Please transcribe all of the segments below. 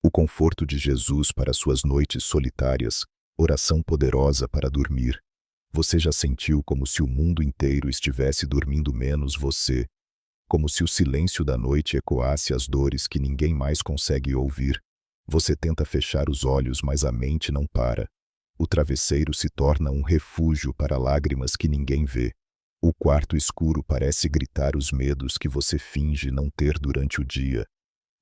O conforto de Jesus para suas noites solitárias, oração poderosa para dormir. Você já sentiu como se o mundo inteiro estivesse dormindo menos você, como se o silêncio da noite ecoasse as dores que ninguém mais consegue ouvir? Você tenta fechar os olhos, mas a mente não para. O travesseiro se torna um refúgio para lágrimas que ninguém vê. O quarto escuro parece gritar os medos que você finge não ter durante o dia.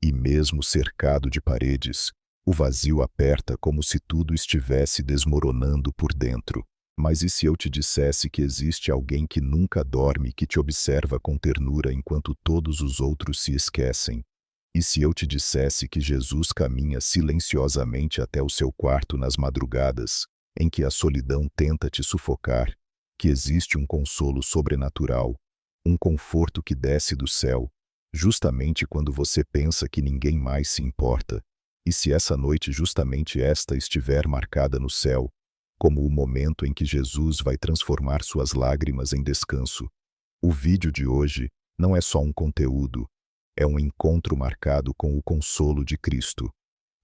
E mesmo cercado de paredes, o vazio aperta como se tudo estivesse desmoronando por dentro. Mas e se eu te dissesse que existe alguém que nunca dorme, que te observa com ternura enquanto todos os outros se esquecem? E se eu te dissesse que Jesus caminha silenciosamente até o seu quarto nas madrugadas, em que a solidão tenta te sufocar, que existe um consolo sobrenatural, um conforto que desce do céu, justamente quando você pensa que ninguém mais se importa? E se essa noite justamente esta estiver marcada no céu, como o momento em que Jesus vai transformar suas lágrimas em descanso? O vídeo de hoje não é só um conteúdo, é um encontro marcado com o consolo de Cristo.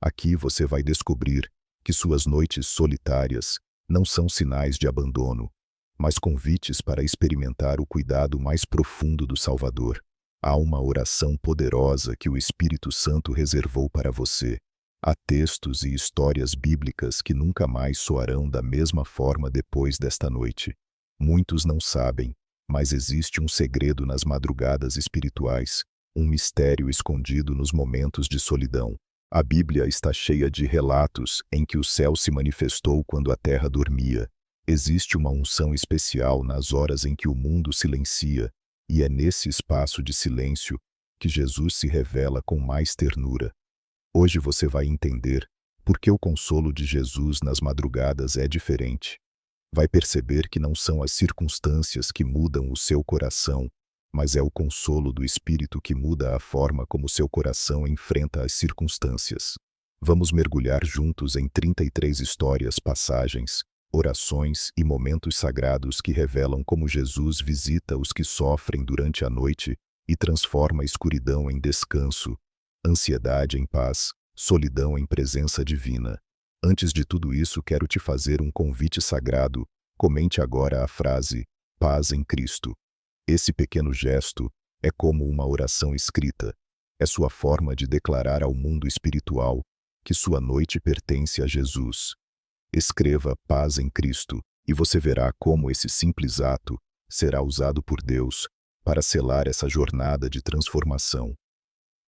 Aqui você vai descobrir que suas noites solitárias não são sinais de abandono, mas convites para experimentar o cuidado mais profundo do Salvador. Há uma oração poderosa que o Espírito Santo reservou para você. Há textos e histórias bíblicas que nunca mais soarão da mesma forma depois desta noite. Muitos não sabem, mas existe um segredo nas madrugadas espirituais, um mistério escondido nos momentos de solidão. A Bíblia está cheia de relatos em que o céu se manifestou quando a terra dormia. Existe uma unção especial nas horas em que o mundo silencia, e é nesse espaço de silêncio que Jesus se revela com mais ternura. Hoje você vai entender por que o consolo de Jesus nas madrugadas é diferente. Vai perceber que não são as circunstâncias que mudam o seu coração, mas é o consolo do Espírito que muda a forma como seu coração enfrenta as circunstâncias. Vamos mergulhar juntos em 33 histórias, passagens, orações e momentos sagrados que revelam como Jesus visita os que sofrem durante a noite e transforma a escuridão em descanso, ansiedade em paz, solidão em presença divina. Antes de tudo isso, quero te fazer um convite sagrado. Comente agora a frase "Paz em Cristo". Esse pequeno gesto é como uma oração escrita. É sua forma de declarar ao mundo espiritual que sua noite pertence a Jesus. Escreva "Paz em Cristo" e você verá como esse simples ato será usado por Deus para selar essa jornada de transformação.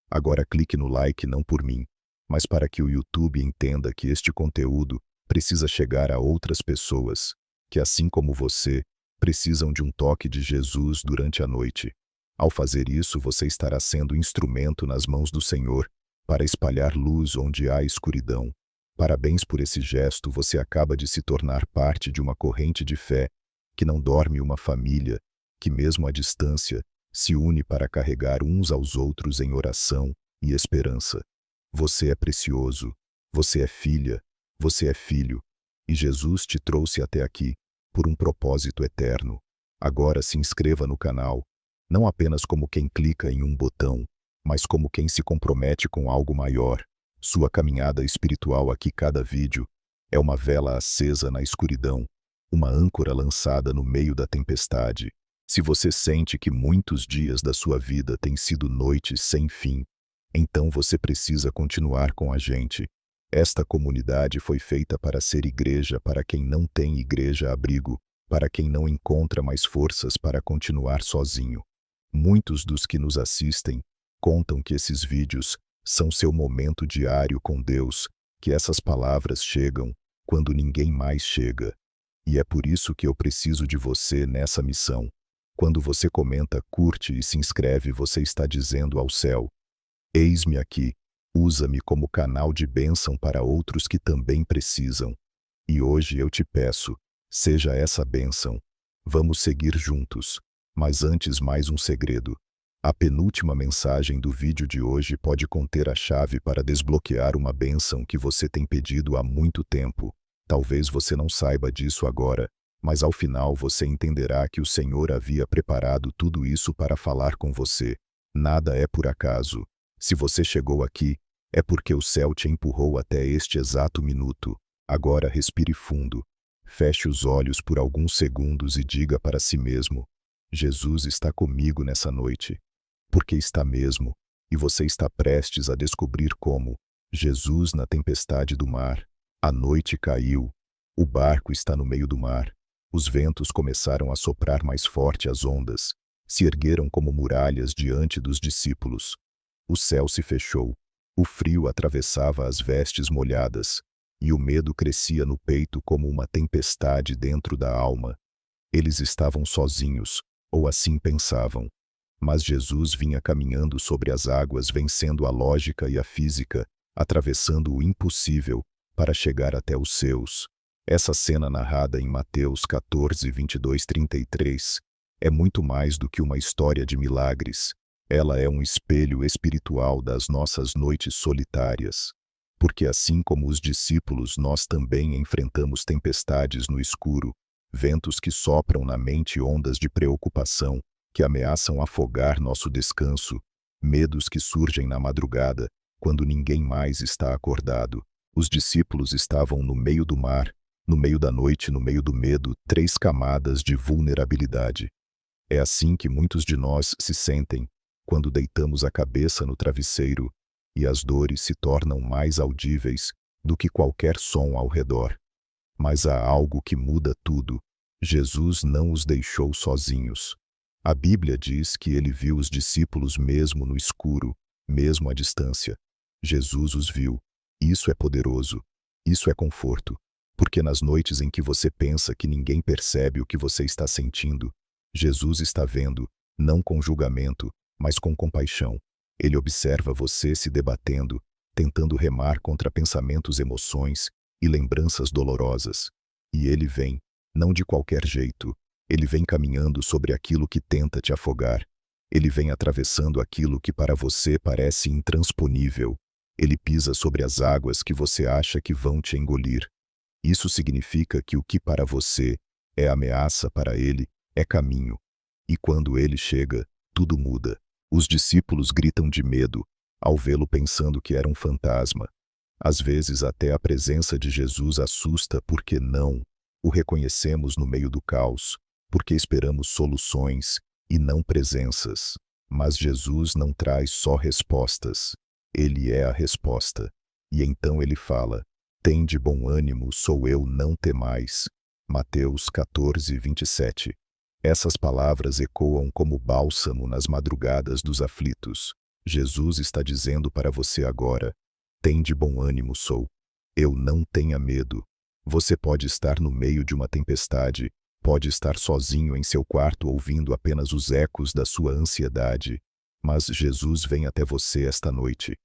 Agora clique no like não por mim, mas para que o YouTube entenda que este conteúdo precisa chegar a outras pessoas, que assim como você, precisam de um toque de Jesus durante a noite. Ao fazer isso, você estará sendo instrumento nas mãos do Senhor para espalhar luz onde há escuridão. Parabéns por esse gesto, você acaba de se tornar parte de uma corrente de fé que não dorme, uma família que mesmo à distância se une para carregar uns aos outros em oração e esperança. Você é precioso, você é filha, você é filho, e Jesus te trouxe até aqui por um propósito eterno. Agora se inscreva no canal, não apenas como quem clica em um botão, mas como quem se compromete com algo maior. Sua caminhada espiritual aqui, cada vídeo, é uma vela acesa na escuridão, uma âncora lançada no meio da tempestade. Se você sente que muitos dias da sua vida têm sido noites sem fim, então você precisa continuar com a gente. Esta comunidade foi feita para ser igreja para quem não tem igreja, abrigo, para quem não encontra mais forças para continuar sozinho. Muitos dos que nos assistem contam que esses vídeos são seu momento diário com Deus, que essas palavras chegam quando ninguém mais chega. E é por isso que eu preciso de você nessa missão. Quando você comenta, curte e se inscreve, você está dizendo ao céu: eis-me aqui, usa-me como canal de bênção para outros que também precisam. E hoje eu te peço, seja essa bênção. Vamos seguir juntos. Mas antes, mais um segredo. A penúltima mensagem do vídeo de hoje pode conter a chave para desbloquear uma bênção que você tem pedido há muito tempo. Talvez você não saiba disso agora, mas ao final você entenderá que o Senhor havia preparado tudo isso para falar com você. Nada é por acaso. Se você chegou aqui, É porque o céu te empurrou até este exato minuto. Agora respire fundo. Feche os olhos por alguns segundos e diga para si mesmo: Jesus está comigo nessa noite. Porque está mesmo, e você está prestes a descobrir como. Jesus na tempestade do mar. A noite caiu. O barco está no meio do mar. Os ventos começaram a soprar mais forte, as ondas se ergueram como muralhas diante dos discípulos. O céu se fechou. O frio atravessava as vestes molhadas, e o medo crescia no peito como uma tempestade dentro da alma. Eles estavam sozinhos, ou assim pensavam. Mas Jesus vinha caminhando sobre as águas, vencendo a lógica e a física, atravessando o impossível, para chegar até os seus. Essa cena narrada em Mateus 14, 22, 33, é muito mais do que uma história de milagres. Ela é um espelho espiritual das nossas noites solitárias. Porque assim como os discípulos, nós também enfrentamos tempestades no escuro, ventos que sopram na mente, ondas de preocupação que ameaçam afogar nosso descanso, medos que surgem na madrugada, quando ninguém mais está acordado. Os discípulos estavam no meio do mar, no meio da noite, no meio do medo, 3 camadas de vulnerabilidade. É assim que muitos de nós se sentem quando deitamos a cabeça no travesseiro e as dores se tornam mais audíveis do que qualquer som ao redor. Mas há algo que muda tudo. Jesus não os deixou sozinhos. A Bíblia diz que ele viu os discípulos mesmo no escuro, mesmo à distância. Jesus os viu. Isso é poderoso. Isso é conforto. Porque nas noites em que você pensa que ninguém percebe o que você está sentindo, Jesus está vendo, não com julgamento, mas com compaixão. Ele observa você se debatendo, tentando remar contra pensamentos, emoções e lembranças dolorosas. E ele vem, não de qualquer jeito. Ele vem caminhando sobre aquilo que tenta te afogar. Ele vem atravessando aquilo que para você parece intransponível. Ele pisa sobre as águas que você acha que vão te engolir. Isso significa que o que para você é ameaça, para ele é caminho. E quando ele chega, tudo muda. Os discípulos gritam de medo ao vê-lo, pensando que era um fantasma. Às vezes até a presença de Jesus assusta, porque não o reconhecemos no meio do caos, porque esperamos soluções e não presenças. Mas Jesus não traz só respostas. Ele é a resposta. E então ele fala: tende bom ânimo, sou eu, não temais. Mateus 14, 27. Essas palavras ecoam como bálsamo nas madrugadas dos aflitos. Jesus está dizendo para você agora: tende bom ânimo, sou eu, não tenha medo. Você pode estar no meio de uma tempestade, pode estar sozinho em seu quarto ouvindo apenas os ecos da sua ansiedade, mas Jesus vem até você esta noite.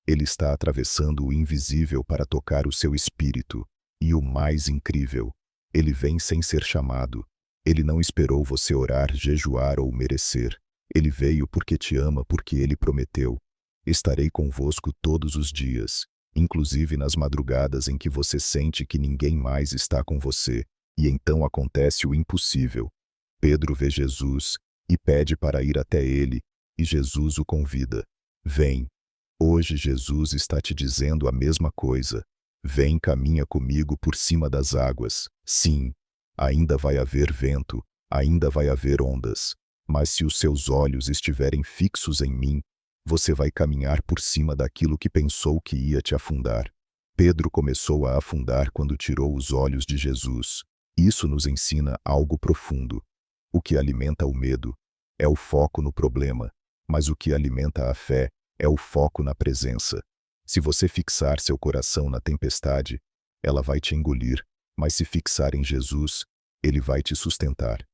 Ele está atravessando o invisível para tocar o seu espírito. E o mais incrível, ele vem sem ser chamado. Ele não esperou você orar, jejuar ou merecer. Ele veio porque te ama, porque ele prometeu: estarei convosco todos os dias, inclusive nas madrugadas em que você sente que ninguém mais está com você. E então acontece o impossível. Pedro vê Jesus e pede para ir até ele, e Jesus o convida. Vem. Hoje Jesus está te dizendo a mesma coisa. Vem, caminha comigo por cima das águas. Sim, ainda vai haver vento, ainda vai haver ondas, mas se os seus olhos estiverem fixos em mim, você vai caminhar por cima daquilo que pensou que ia te afundar. Pedro começou a afundar quando tirou os olhos de Jesus. Isso nos ensina algo profundo. O que alimenta o medo é o foco no problema, mas o que alimenta a fé é o foco na presença. Se você fixar seu coração na tempestade, ela vai te engolir, mas se fixar em Jesus, ele vai te sustentar.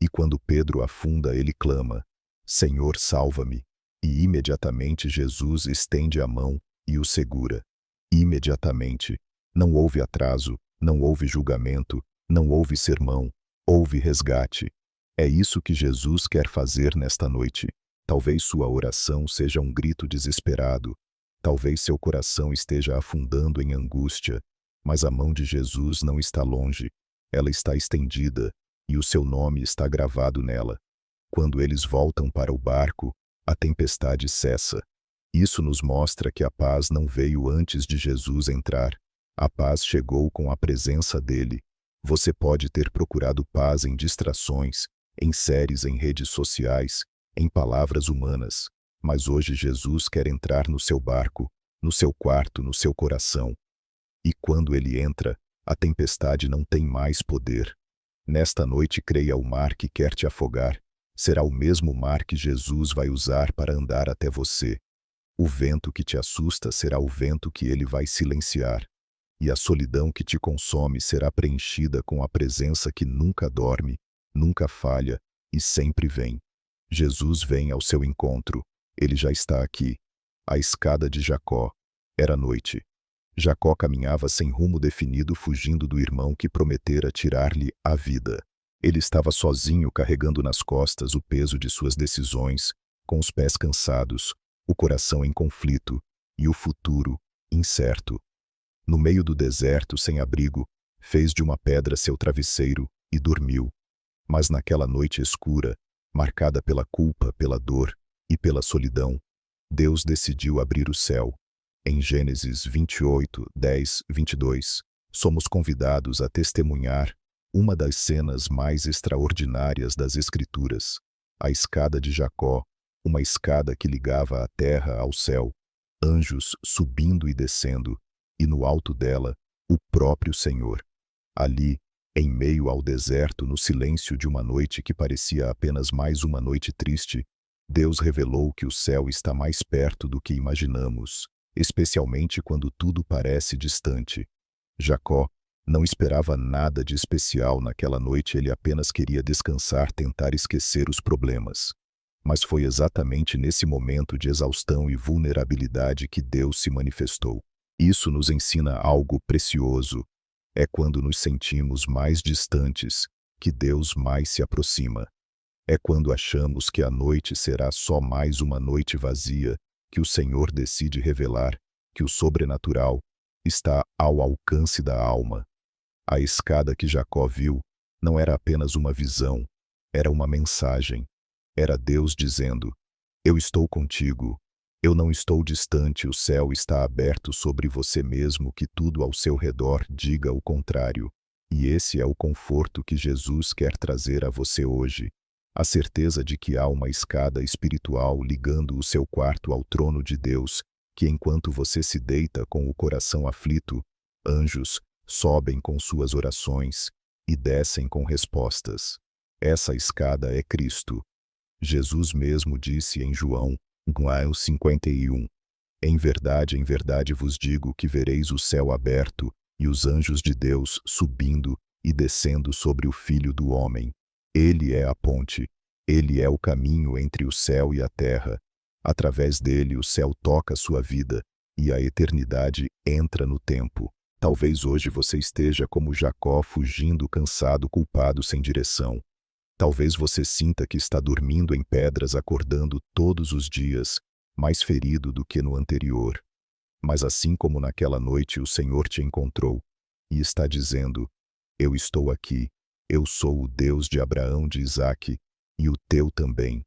E quando Pedro afunda, ele clama: Senhor, salva-me. E imediatamente Jesus estende a mão e o segura. Imediatamente. Não houve atraso, não houve julgamento, não houve sermão, houve resgate. É isso que Jesus quer fazer nesta noite. Talvez sua oração seja um grito desesperado. Talvez seu coração esteja afundando em angústia. Mas a mão de Jesus não está longe. Ela está estendida, e o seu nome está gravado nela. Quando eles voltam para o barco, a tempestade cessa. Isso nos mostra que a paz não veio antes de Jesus entrar. A paz chegou com a presença dele. Você pode ter procurado paz em distrações, em séries, em redes sociais, em palavras humanas, mas hoje Jesus quer entrar no seu barco, no seu quarto, no seu coração. E quando ele entra, a tempestade não tem mais poder. Nesta noite creia, o mar que quer te afogar será o mesmo mar que Jesus vai usar para andar até você. O vento que te assusta será o vento que ele vai silenciar. E a solidão que te consome será preenchida com a presença que nunca dorme, nunca falha e sempre vem. Jesus vem ao seu encontro. Ele já está aqui. A escada de Jacó. Era noite. Jacó caminhava sem rumo definido, fugindo do irmão que prometera tirar-lhe a vida. Ele estava sozinho, carregando nas costas o peso de suas decisões, com os pés cansados, o coração em conflito e o futuro incerto. No meio do deserto, sem abrigo, fez de uma pedra seu travesseiro e dormiu. Mas naquela noite escura, marcada pela culpa, pela dor e pela solidão, Deus decidiu abrir o céu. Em Gênesis 28, 10, 22, somos convidados a testemunhar uma das cenas mais extraordinárias das Escrituras: a escada de Jacó, uma escada que ligava a terra ao céu, anjos subindo e descendo, e no alto dela, o próprio Senhor. Ali, em meio ao deserto, no silêncio de uma noite que parecia apenas mais uma noite triste, Deus revelou que o céu está mais perto do que imaginamos, especialmente quando tudo parece distante. Jacó não esperava nada de especial naquela noite, ele apenas queria descansar, tentar esquecer os problemas. Mas foi exatamente nesse momento de exaustão e vulnerabilidade que Deus se manifestou. Isso nos ensina algo precioso. É quando nos sentimos mais distantes que Deus mais se aproxima. É quando achamos que a noite será só mais uma noite vazia que o Senhor decide revelar que o sobrenatural está ao alcance da alma. A escada que Jacó viu não era apenas uma visão, era uma mensagem. Era Deus dizendo: eu estou contigo. Eu não estou distante, o céu está aberto sobre você, mesmo que tudo ao seu redor diga o contrário. E esse é o conforto que Jesus quer trazer a você hoje. A certeza de que há uma escada espiritual ligando o seu quarto ao trono de Deus, que enquanto você se deita com o coração aflito, anjos sobem com suas orações e descem com respostas. Essa escada é Cristo. Jesus mesmo disse em João 51, em verdade vos digo que vereis o céu aberto e os anjos de Deus subindo e descendo sobre o Filho do Homem. Ele é a ponte, ele é o caminho entre o céu e a terra. Através dele o céu toca sua vida e a eternidade entra no tempo. Talvez hoje você esteja como Jacó, fugindo, cansado, culpado, sem direção. Talvez você sinta que está dormindo em pedras, acordando todos os dias, mais ferido do que no anterior. Mas assim como naquela noite o Senhor te encontrou e está dizendo: eu estou aqui, eu sou o Deus de Abraão, de Isaque, e o teu também.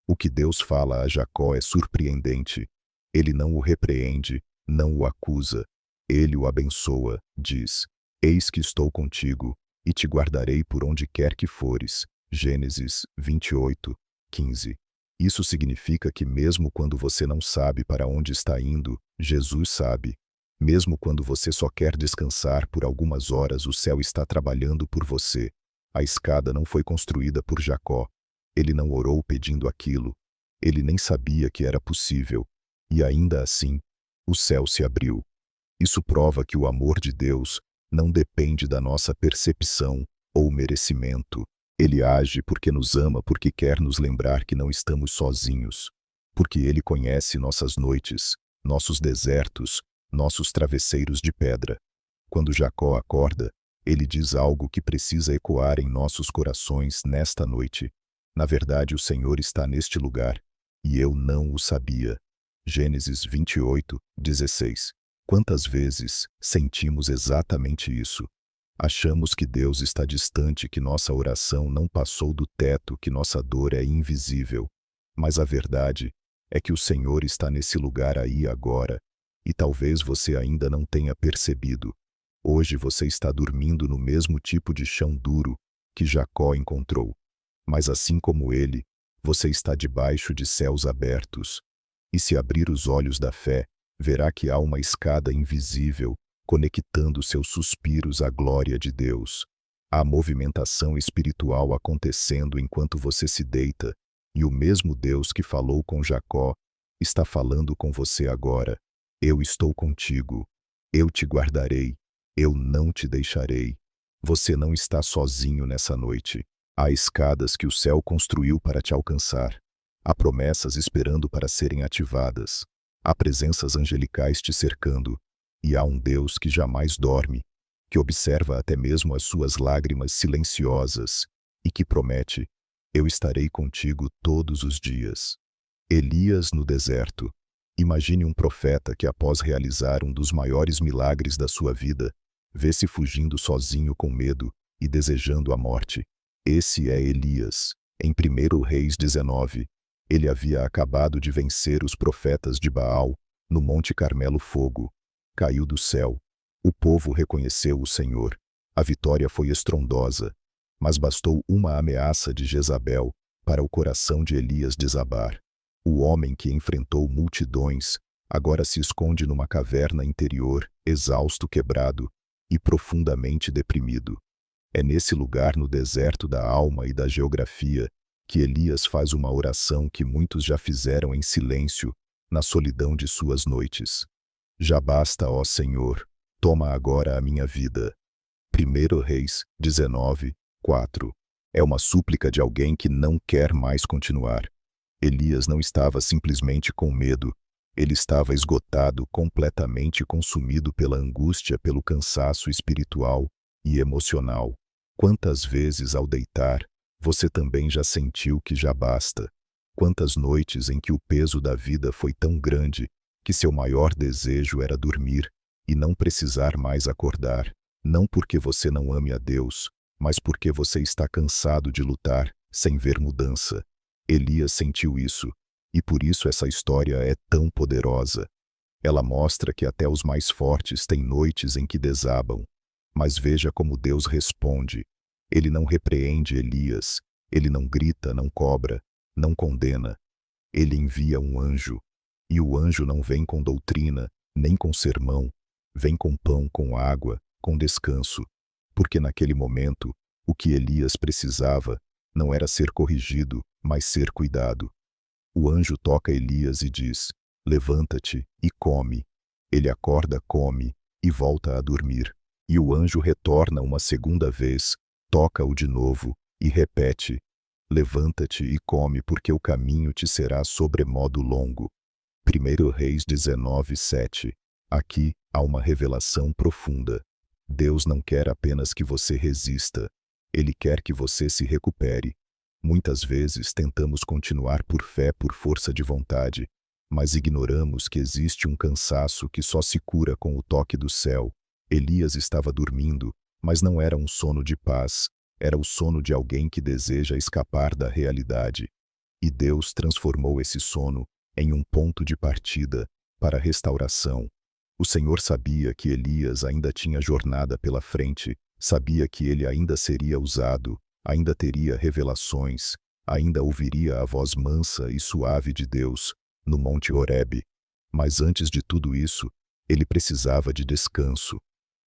O que Deus fala a Jacó é surpreendente. Ele não o repreende, não o acusa. Ele o abençoa, diz: eis que estou contigo, e te guardarei por onde quer que fores. Gênesis 28, 15. Isso significa que mesmo quando você não sabe para onde está indo, Jesus sabe. Mesmo quando você só quer descansar por algumas horas, o céu está trabalhando por você. A escada não foi construída por Jacó. Ele não orou pedindo aquilo. Ele nem sabia que era possível. E ainda assim, o céu se abriu. Isso prova que o amor de Deus não depende da nossa percepção ou merecimento. Ele age porque nos ama, porque quer nos lembrar que não estamos sozinhos, porque Ele conhece nossas noites, nossos desertos, nossos travesseiros de pedra. Quando Jacó acorda, ele diz algo que precisa ecoar em nossos corações nesta noite. Na verdade, o Senhor está neste lugar, e eu não o sabia. Gênesis 28, 16. Quantas vezes sentimos exatamente isso? Achamos que Deus está distante, que nossa oração não passou do teto, que nossa dor é invisível. Mas a verdade é que o Senhor está nesse lugar aí agora, e talvez você ainda não tenha percebido. Hoje você está dormindo no mesmo tipo de chão duro que Jacó encontrou. Mas assim como ele, você está debaixo de céus abertos. E se abrir os olhos da fé, verá que há uma escada invisível conectando seus suspiros à glória de Deus. Há movimentação espiritual acontecendo enquanto você se deita, e o mesmo Deus que falou com Jacó está falando com você agora. Eu estou contigo. Eu te guardarei. Eu não te deixarei. Você não está sozinho nessa noite. Há escadas que o céu construiu para te alcançar. Há promessas esperando para serem ativadas. Há presenças angelicais te cercando. E há um Deus que jamais dorme, que observa até mesmo as suas lágrimas silenciosas e que promete: eu estarei contigo todos os dias. Elias no deserto. Imagine um profeta que, após realizar um dos maiores milagres da sua vida, vê-se fugindo sozinho com medo e desejando a morte. Esse é Elias. Em 1 Reis 19, ele havia acabado de vencer os profetas de Baal, no Monte Carmelo. Fogo caiu do céu. O povo reconheceu o Senhor. A vitória foi estrondosa, mas bastou uma ameaça de Jezabel para o coração de Elias desabar. O homem que enfrentou multidões agora se esconde numa caverna interior, exausto, quebrado e profundamente deprimido. É nesse lugar, no deserto da alma e da geografia, que Elias faz uma oração que muitos já fizeram em silêncio, na solidão de suas noites. Já basta, ó Senhor, toma agora a minha vida. 1 Reis 19, 4. É uma súplica de alguém que não quer mais continuar. Elias não estava simplesmente com medo, ele estava esgotado, completamente consumido pela angústia, pelo cansaço espiritual e emocional. Quantas vezes ao deitar, você também já sentiu que já basta? Quantas noites em que o peso da vida foi tão grande que seu maior desejo era dormir e não precisar mais acordar, não porque você não ame a Deus, mas porque você está cansado de lutar sem ver mudança. Elias sentiu isso, e por isso essa história é tão poderosa. Ela mostra que até os mais fortes têm noites em que desabam. Mas veja como Deus responde. Ele não repreende Elias, ele não grita, não cobra, não condena. Ele envia um anjo. E o anjo não vem com doutrina, nem com sermão, vem com pão, com água, com descanso. Porque naquele momento, o que Elias precisava não era ser corrigido, mas ser cuidado. O anjo toca Elias e diz: levanta-te e come. Ele acorda, come e volta a dormir. E o anjo retorna uma segunda vez, toca-o de novo e repete: levanta-te e come, porque o caminho te será sobremodo longo. 1 Reis 19, 7. Aqui há uma revelação profunda. Deus não quer apenas que você resista. Ele quer que você se recupere. Muitas vezes tentamos continuar por fé, por força de vontade, mas ignoramos que existe um cansaço que só se cura com o toque do céu. Elias estava dormindo, mas não era um sono de paz, era o sono de alguém que deseja escapar da realidade. E Deus transformou esse sono em um ponto de partida para a restauração. O Senhor sabia que Elias ainda tinha jornada pela frente, sabia que ele ainda seria usado, ainda teria revelações, ainda ouviria a voz mansa e suave de Deus no Monte Horebe. Mas antes de tudo isso, ele precisava de descanso.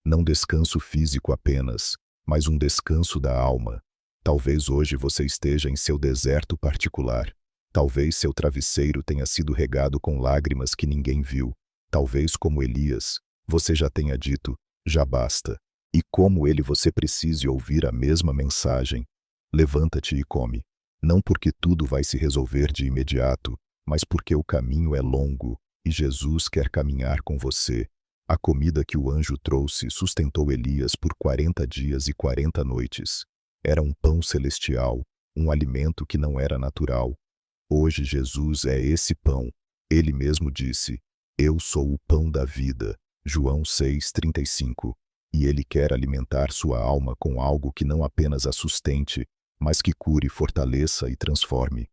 Não descanso físico apenas, mas um descanso da alma. Talvez hoje você esteja em seu deserto particular. Talvez seu travesseiro tenha sido regado com lágrimas que ninguém viu. Talvez, como Elias, você já tenha dito: já basta. E como ele, você precise ouvir a mesma mensagem: levanta-te e come. Não porque tudo vai se resolver de imediato, mas porque o caminho é longo e Jesus quer caminhar com você. A comida que o anjo trouxe sustentou Elias por 40 dias e 40 noites. Era um pão celestial, um alimento que não era natural. Hoje Jesus é esse pão. Ele mesmo disse: eu sou o pão da vida. João 6,35. E ele quer alimentar sua alma com algo que não apenas a sustente, mas que cure, fortaleça e transforme.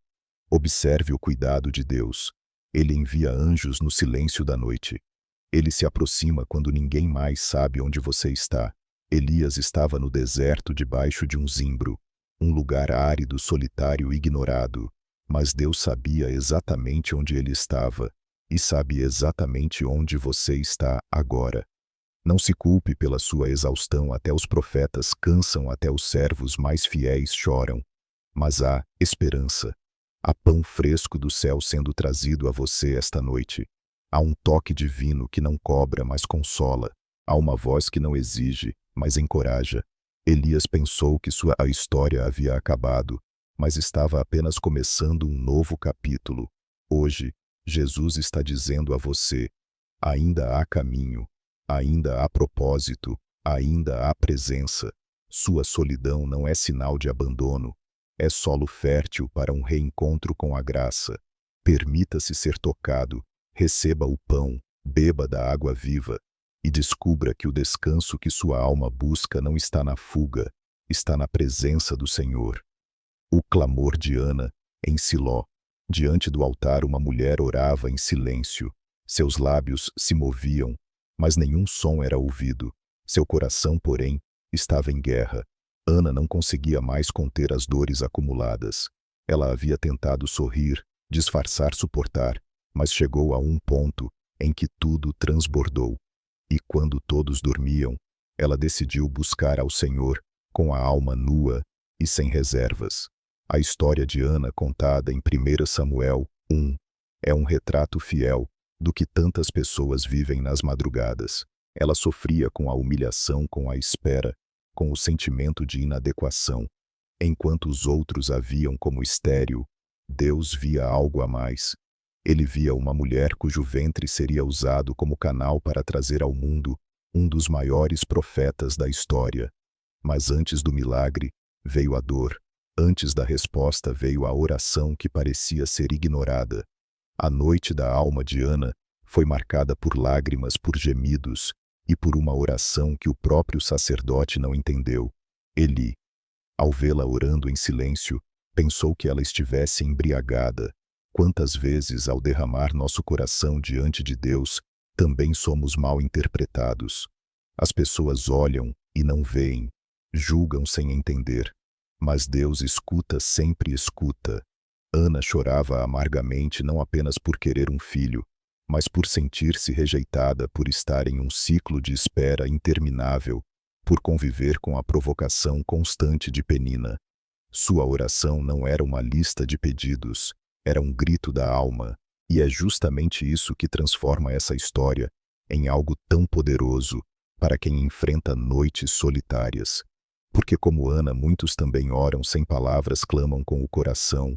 Observe o cuidado de Deus. Ele envia anjos no silêncio da noite. Ele se aproxima quando ninguém mais sabe onde você está. Elias estava no deserto debaixo de um zimbro, um lugar árido, solitário e ignorado. Mas Deus sabia exatamente onde ele estava e sabe exatamente onde você está agora. Não se culpe pela sua exaustão, até os profetas cansam, até os servos mais fiéis choram. Mas há esperança. Há pão fresco do céu sendo trazido a você esta noite. Há um toque divino que não cobra, mas consola. Há uma voz que não exige, mas encoraja. Elias pensou que sua história havia acabado, mas estava apenas começando um novo capítulo. Hoje, Jesus está dizendo a você: ainda há caminho, ainda há propósito, ainda há presença. Sua solidão não é sinal de abandono, é solo fértil para um reencontro com a graça. Permita-se ser tocado, receba o pão, beba da água viva e descubra que o descanso que sua alma busca não está na fuga, está na presença do Senhor. O clamor de Ana, em Siló. Diante do altar uma mulher orava em silêncio. Seus lábios se moviam, mas nenhum som era ouvido. Seu coração, porém, estava em guerra. Ana não conseguia mais conter as dores acumuladas. Ela havia tentado sorrir, disfarçar, suportar, mas chegou a um ponto em que tudo transbordou. E quando todos dormiam, ela decidiu buscar ao Senhor com a alma nua e sem reservas. A história de Ana, contada em 1 Samuel 1, é um retrato fiel do que tantas pessoas vivem nas madrugadas. Ela sofria com a humilhação, com a espera, com o sentimento de inadequação. Enquanto os outros a viam como estéril, Deus via algo a mais. Ele via uma mulher cujo ventre seria usado como canal para trazer ao mundo um dos maiores profetas da história. Mas antes do milagre, veio a dor. Antes da resposta veio a oração que parecia ser ignorada. A noite da alma de Ana foi marcada por lágrimas, por gemidos e por uma oração que o próprio sacerdote não entendeu. Eli, ao vê-la orando em silêncio, pensou que ela estivesse embriagada. Quantas vezes, ao derramar nosso coração diante de Deus, também somos mal interpretados. As pessoas olham e não veem, julgam sem entender. Mas Deus escuta, sempre escuta. Ana chorava amargamente não apenas por querer um filho, mas por sentir-se rejeitada, por estar em um ciclo de espera interminável, por conviver com a provocação constante de Penina. Sua oração não era uma lista de pedidos, era um grito da alma, e é justamente isso que transforma essa história em algo tão poderoso para quem enfrenta noites solitárias. Porque, como Ana, muitos também oram sem palavras, clamam com o coração,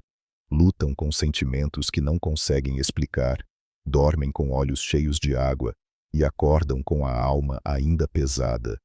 lutam com sentimentos que não conseguem explicar, dormem com olhos cheios de água e acordam com a alma ainda pesada.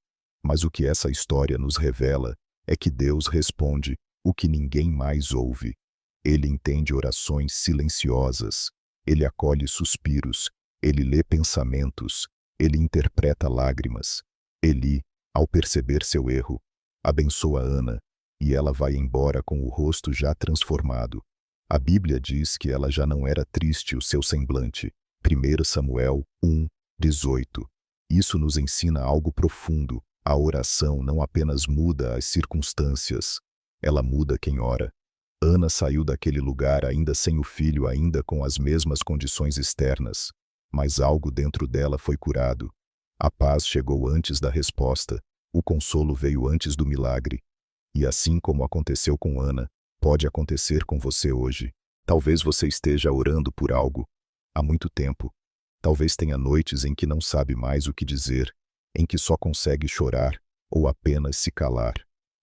Mas o que essa história nos revela é que Deus responde o que ninguém mais ouve. Ele entende orações silenciosas, ele acolhe suspiros, ele lê pensamentos, ele interpreta lágrimas. Eli, ao perceber seu erro, abençoa Ana, e ela vai embora com o rosto já transformado. A Bíblia diz que ela já não era triste o seu semblante. 1 Samuel 1, 18. Isso nos ensina algo profundo. A oração não apenas muda as circunstâncias, ela muda quem ora. Ana saiu daquele lugar ainda sem o filho, ainda com as mesmas condições externas, mas algo dentro dela foi curado. A paz chegou antes da resposta. O consolo veio antes do milagre. E assim como aconteceu com Ana, pode acontecer com você hoje. Talvez você esteja orando por algo há muito tempo. Talvez tenha noites em que não sabe mais o que dizer, em que só consegue chorar ou apenas se calar.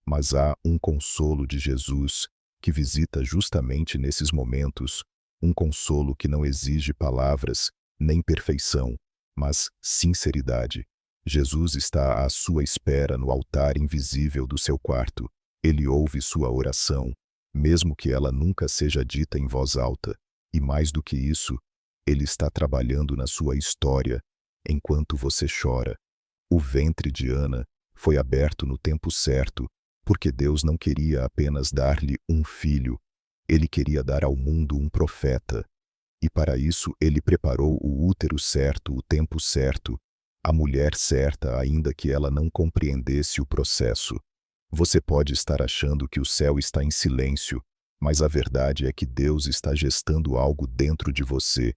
Mas há um consolo de Jesus que visita justamente nesses momentos, um consolo que não exige palavras nem perfeição, mas sinceridade. Jesus está à sua espera no altar invisível do seu quarto. Ele ouve sua oração, mesmo que ela nunca seja dita em voz alta. E mais do que isso, ele está trabalhando na sua história enquanto você chora. O ventre de Ana foi aberto no tempo certo, porque Deus não queria apenas dar-lhe um filho. Ele queria dar ao mundo um profeta. E para isso ele preparou o útero certo, o tempo certo, a mulher certa, ainda que ela não compreendesse o processo. Você pode estar achando que o céu está em silêncio, mas a verdade é que Deus está gestando algo dentro de você,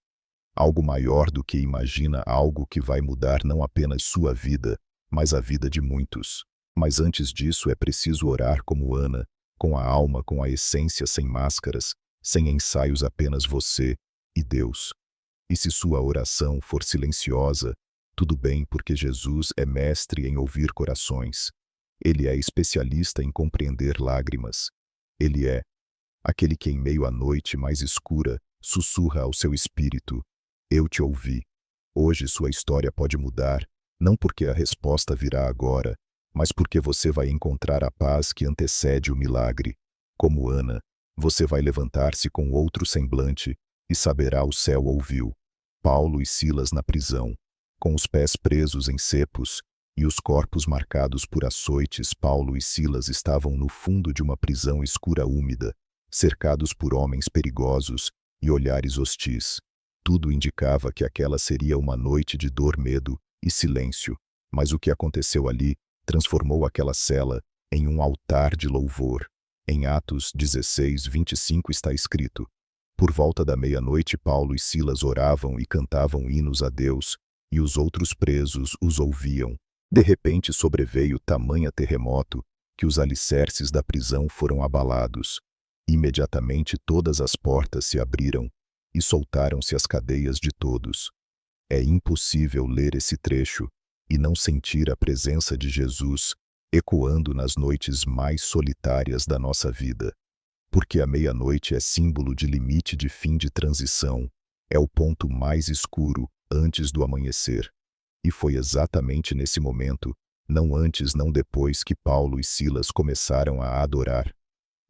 algo maior do que imagina, algo que vai mudar não apenas sua vida, mas a vida de muitos. Mas antes disso é preciso orar como Ana, com a alma, com a essência, sem máscaras, sem ensaios, apenas você e Deus. E se sua oração for silenciosa, tudo bem, porque Jesus é mestre em ouvir corações. Ele é especialista em compreender lágrimas. Ele é aquele que em meio à noite mais escura sussurra ao seu espírito: eu te ouvi. Hoje sua história pode mudar, não porque a resposta virá agora, mas porque você vai encontrar a paz que antecede o milagre. Como Ana, você vai levantar-se com outro semblante e saberá: o céu ouviu. Paulo e Silas na prisão, com os pés presos em cepos e os corpos marcados por açoites. Paulo e Silas estavam no fundo de uma prisão escura, úmida, cercados por homens perigosos e olhares hostis. Tudo indicava que aquela seria uma noite de dor, medo e silêncio, mas o que aconteceu ali transformou aquela cela em um altar de louvor. Em Atos 16:25 está escrito: por volta da meia-noite Paulo e Silas oravam e cantavam hinos a Deus, e os outros presos os ouviam. De repente sobreveio tamanho terremoto que os alicerces da prisão foram abalados. Imediatamente todas as portas se abriram e soltaram-se as cadeias de todos. É impossível ler esse trecho e não sentir a presença de Jesus ecoando nas noites mais solitárias da nossa vida. Porque a meia-noite é símbolo de limite, de fim, de transição. É o ponto mais escuro antes do amanhecer. E foi exatamente nesse momento, não antes, não depois, que Paulo e Silas começaram a adorar.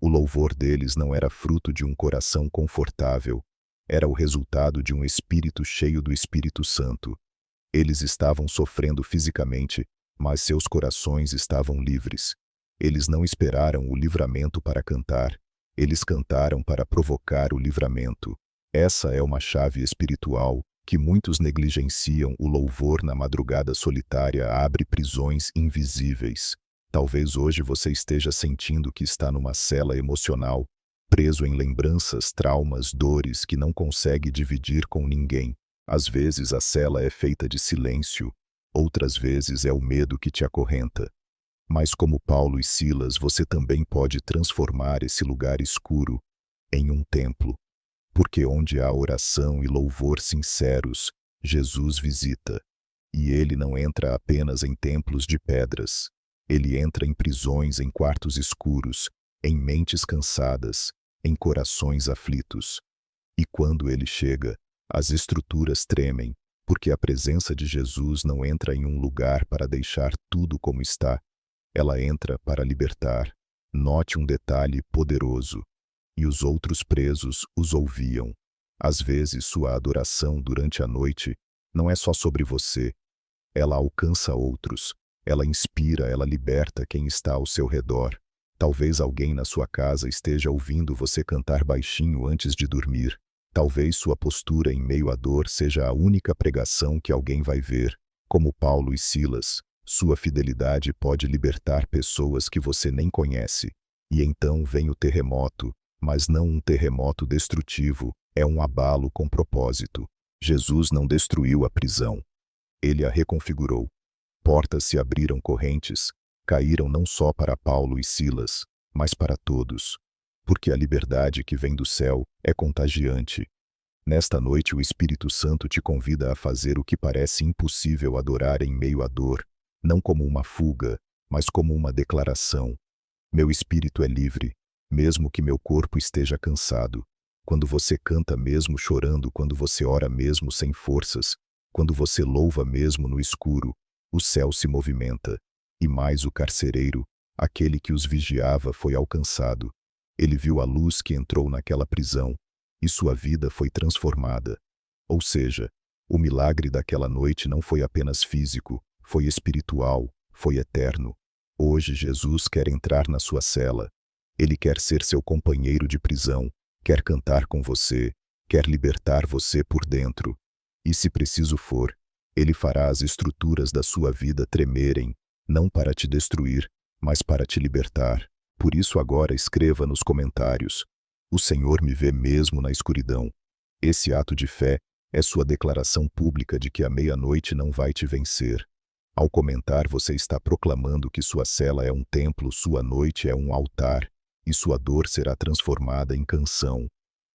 O louvor deles não era fruto de um coração confortável, era o resultado de um espírito cheio do Espírito Santo. Eles estavam sofrendo fisicamente, mas seus corações estavam livres. Eles não esperaram o livramento para cantar, eles cantaram para provocar o livramento. Essa é uma chave espiritual que muitos negligenciam. O louvor na madrugada solitária abre prisões invisíveis. Talvez hoje você esteja sentindo que está numa cela emocional, preso em lembranças, traumas, dores que não consegue dividir com ninguém. Às vezes a cela é feita de silêncio, outras vezes é o medo que te acorrenta. Mas como Paulo e Silas, você também pode transformar esse lugar escuro em um templo. Porque onde há oração e louvor sinceros, Jesus visita. E ele não entra apenas em templos de pedras. Ele entra em prisões, em quartos escuros, em mentes cansadas, em corações aflitos. E quando ele chega, as estruturas tremem, porque a presença de Jesus não entra em um lugar para deixar tudo como está. Ela entra para libertar. Note um detalhe poderoso. E os outros presos os ouviam. Às vezes sua adoração durante a noite não é só sobre você. Ela alcança outros. Ela inspira, ela liberta quem está ao seu redor. Talvez alguém na sua casa esteja ouvindo você cantar baixinho antes de dormir. Talvez sua postura em meio à dor seja a única pregação que alguém vai ver. Como Paulo e Silas, sua fidelidade pode libertar pessoas que você nem conhece. E então vem o terremoto, mas não um terremoto destrutivo, é um abalo com propósito. Jesus não destruiu a prisão. Ele a reconfigurou. Portas se abriram, correntes caíram não só para Paulo e Silas, mas para todos. Porque a liberdade que vem do céu é contagiante. Nesta noite o Espírito Santo te convida a fazer o que parece impossível: adorar em meio à dor, não como uma fuga, mas como uma declaração. Meu espírito é livre, mesmo que meu corpo esteja cansado. Quando você canta mesmo chorando, quando você ora mesmo sem forças, quando você louva mesmo no escuro, o céu se movimenta. E mais, o carcereiro, aquele que os vigiava, foi alcançado. Ele viu a luz que entrou naquela prisão, e sua vida foi transformada. Ou seja, o milagre daquela noite não foi apenas físico, foi espiritual, foi eterno. Hoje Jesus quer entrar na sua cela. Ele quer ser seu companheiro de prisão, quer cantar com você, quer libertar você por dentro. E se preciso for, ele fará as estruturas da sua vida tremerem, não para te destruir, mas para te libertar. Por isso agora escreva nos comentários: o Senhor me vê mesmo na escuridão. Esse ato de fé é sua declaração pública de que a meia-noite não vai te vencer. Ao comentar, você está proclamando que sua cela é um templo, sua noite é um altar, e sua dor será transformada em canção.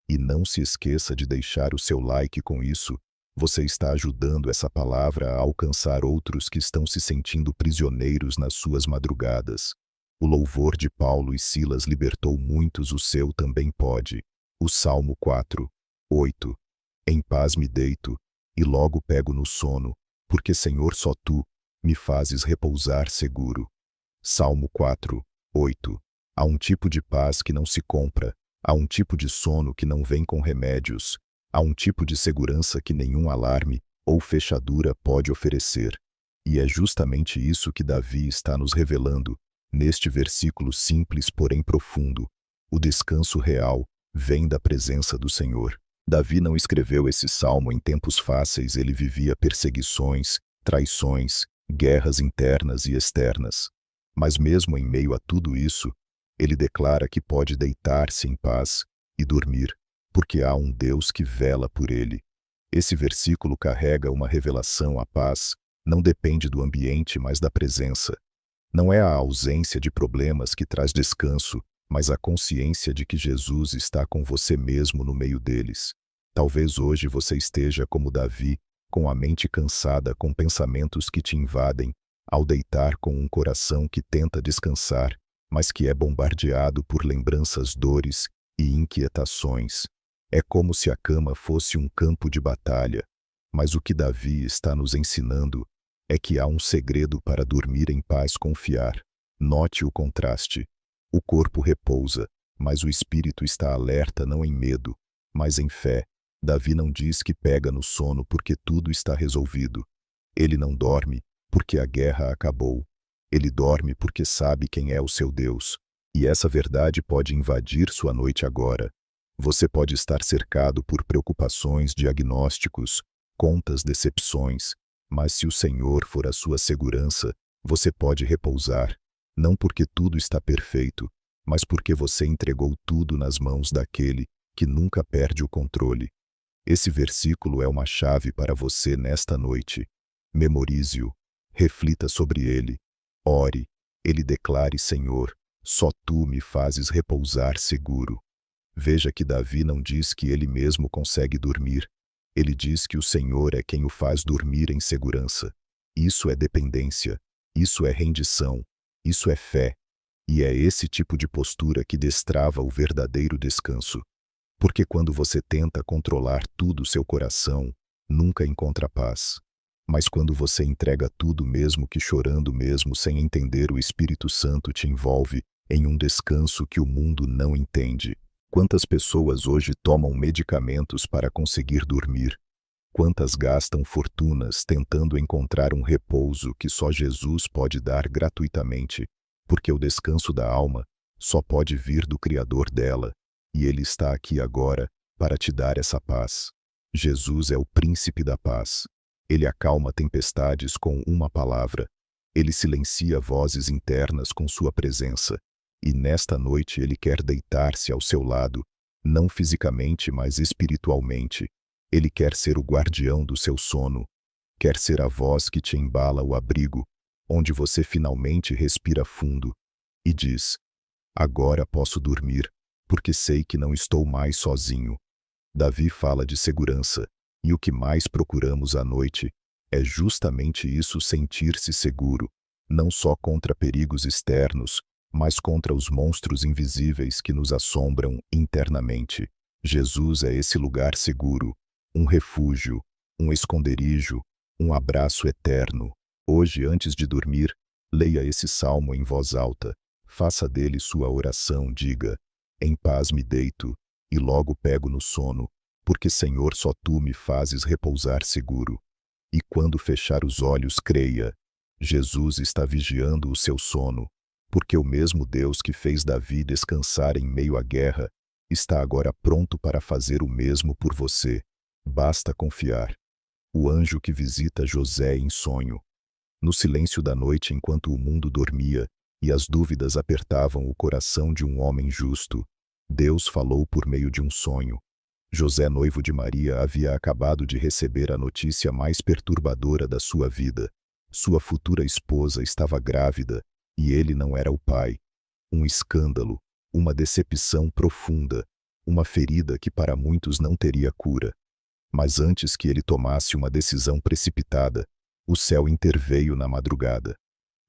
E não se esqueça de deixar o seu like com isso. Você está ajudando essa palavra a alcançar outros que estão se sentindo prisioneiros nas suas madrugadas. O louvor de Paulo e Silas libertou muitos, o seu também pode. O Salmo 4, 8. Em paz me deito, e logo pego no sono, porque, Senhor, só Tu me fazes repousar seguro. Salmo 4, 8. Há um tipo de paz que não se compra, há um tipo de sono que não vem com remédios, há um tipo de segurança que nenhum alarme ou fechadura pode oferecer. E é justamente isso que Davi está nos revelando, neste versículo simples porém profundo. O descanso real vem da presença do Senhor. Davi não escreveu esse salmo em tempos fáceis, ele vivia perseguições, traições, guerras internas e externas. Mas mesmo em meio a tudo isso, ele declara que pode deitar-se em paz e dormir, porque há um Deus que vela por ele. Esse versículo carrega uma revelação: a paz não depende do ambiente, mas da presença. Não é a ausência de problemas que traz descanso, mas a consciência de que Jesus está com você mesmo no meio deles. Talvez hoje você esteja como Davi, com a mente cansada, com pensamentos que te invadem, ao deitar com um coração que tenta descansar, mas que é bombardeado por lembranças, dores e inquietações. É como se a cama fosse um campo de batalha. Mas o que Davi está nos ensinando é que há um segredo para dormir em paz, confiar. Note o contraste. O corpo repousa, mas o espírito está alerta, não em medo, mas em fé. Davi não diz que pega no sono porque tudo está resolvido. Ele não dorme porque a guerra acabou. Ele dorme porque sabe quem é o seu Deus. E essa verdade pode invadir sua noite agora. Você pode estar cercado por preocupações, diagnósticos, contas, decepções, mas se o Senhor for a sua segurança, você pode repousar, não porque tudo está perfeito, mas porque você entregou tudo nas mãos daquele que nunca perde o controle. Esse versículo é uma chave para você nesta noite. Memorize-o, reflita sobre ele, ore, ele declare: Senhor, só Tu me fazes repousar seguro. Veja que Davi não diz que ele mesmo consegue dormir. Ele diz que o Senhor é quem o faz dormir em segurança. Isso é dependência, isso é rendição, isso é fé. E é esse tipo de postura que destrava o verdadeiro descanso. Porque quando você tenta controlar tudo, seu coração nunca encontra paz. Mas quando você entrega tudo, mesmo que chorando, mesmo sem entender, o Espírito Santo te envolve em um descanso que o mundo não entende. Quantas pessoas hoje tomam medicamentos para conseguir dormir? Quantas gastam fortunas tentando encontrar um repouso que só Jesus pode dar gratuitamente? Porque o descanso da alma só pode vir do Criador dela, e Ele está aqui agora para te dar essa paz. Jesus é o príncipe da paz. Ele acalma tempestades com uma palavra. Ele silencia vozes internas com sua presença. E nesta noite Ele quer deitar-se ao seu lado, não fisicamente, mas espiritualmente. Ele quer ser o guardião do seu sono. Quer ser a voz que te embala, o abrigo, onde você finalmente respira fundo e diz: agora posso dormir, porque sei que não estou mais sozinho. Davi fala de segurança, e o que mais procuramos à noite é justamente isso: sentir-se seguro, não só contra perigos externos, mas contra os monstros invisíveis que nos assombram internamente. Jesus é esse lugar seguro, um refúgio, um esconderijo, um abraço eterno. Hoje, antes de dormir, leia esse salmo em voz alta, faça dele sua oração, diga: em paz me deito, e logo pego no sono, porque, Senhor, só Tu me fazes repousar seguro. E quando fechar os olhos, creia: Jesus está vigiando o seu sono, porque o mesmo Deus que fez Davi descansar em meio à guerra está agora pronto para fazer o mesmo por você. Basta confiar. O anjo que visita José em sonho. No silêncio da noite, enquanto o mundo dormia e as dúvidas apertavam o coração de um homem justo, Deus falou por meio de um sonho. José, noivo de Maria, havia acabado de receber a notícia mais perturbadora da sua vida. Sua futura esposa estava grávida e ele não era o pai. Um escândalo, uma decepção profunda, uma ferida que para muitos não teria cura. Mas antes que ele tomasse uma decisão precipitada, o céu interveio na madrugada.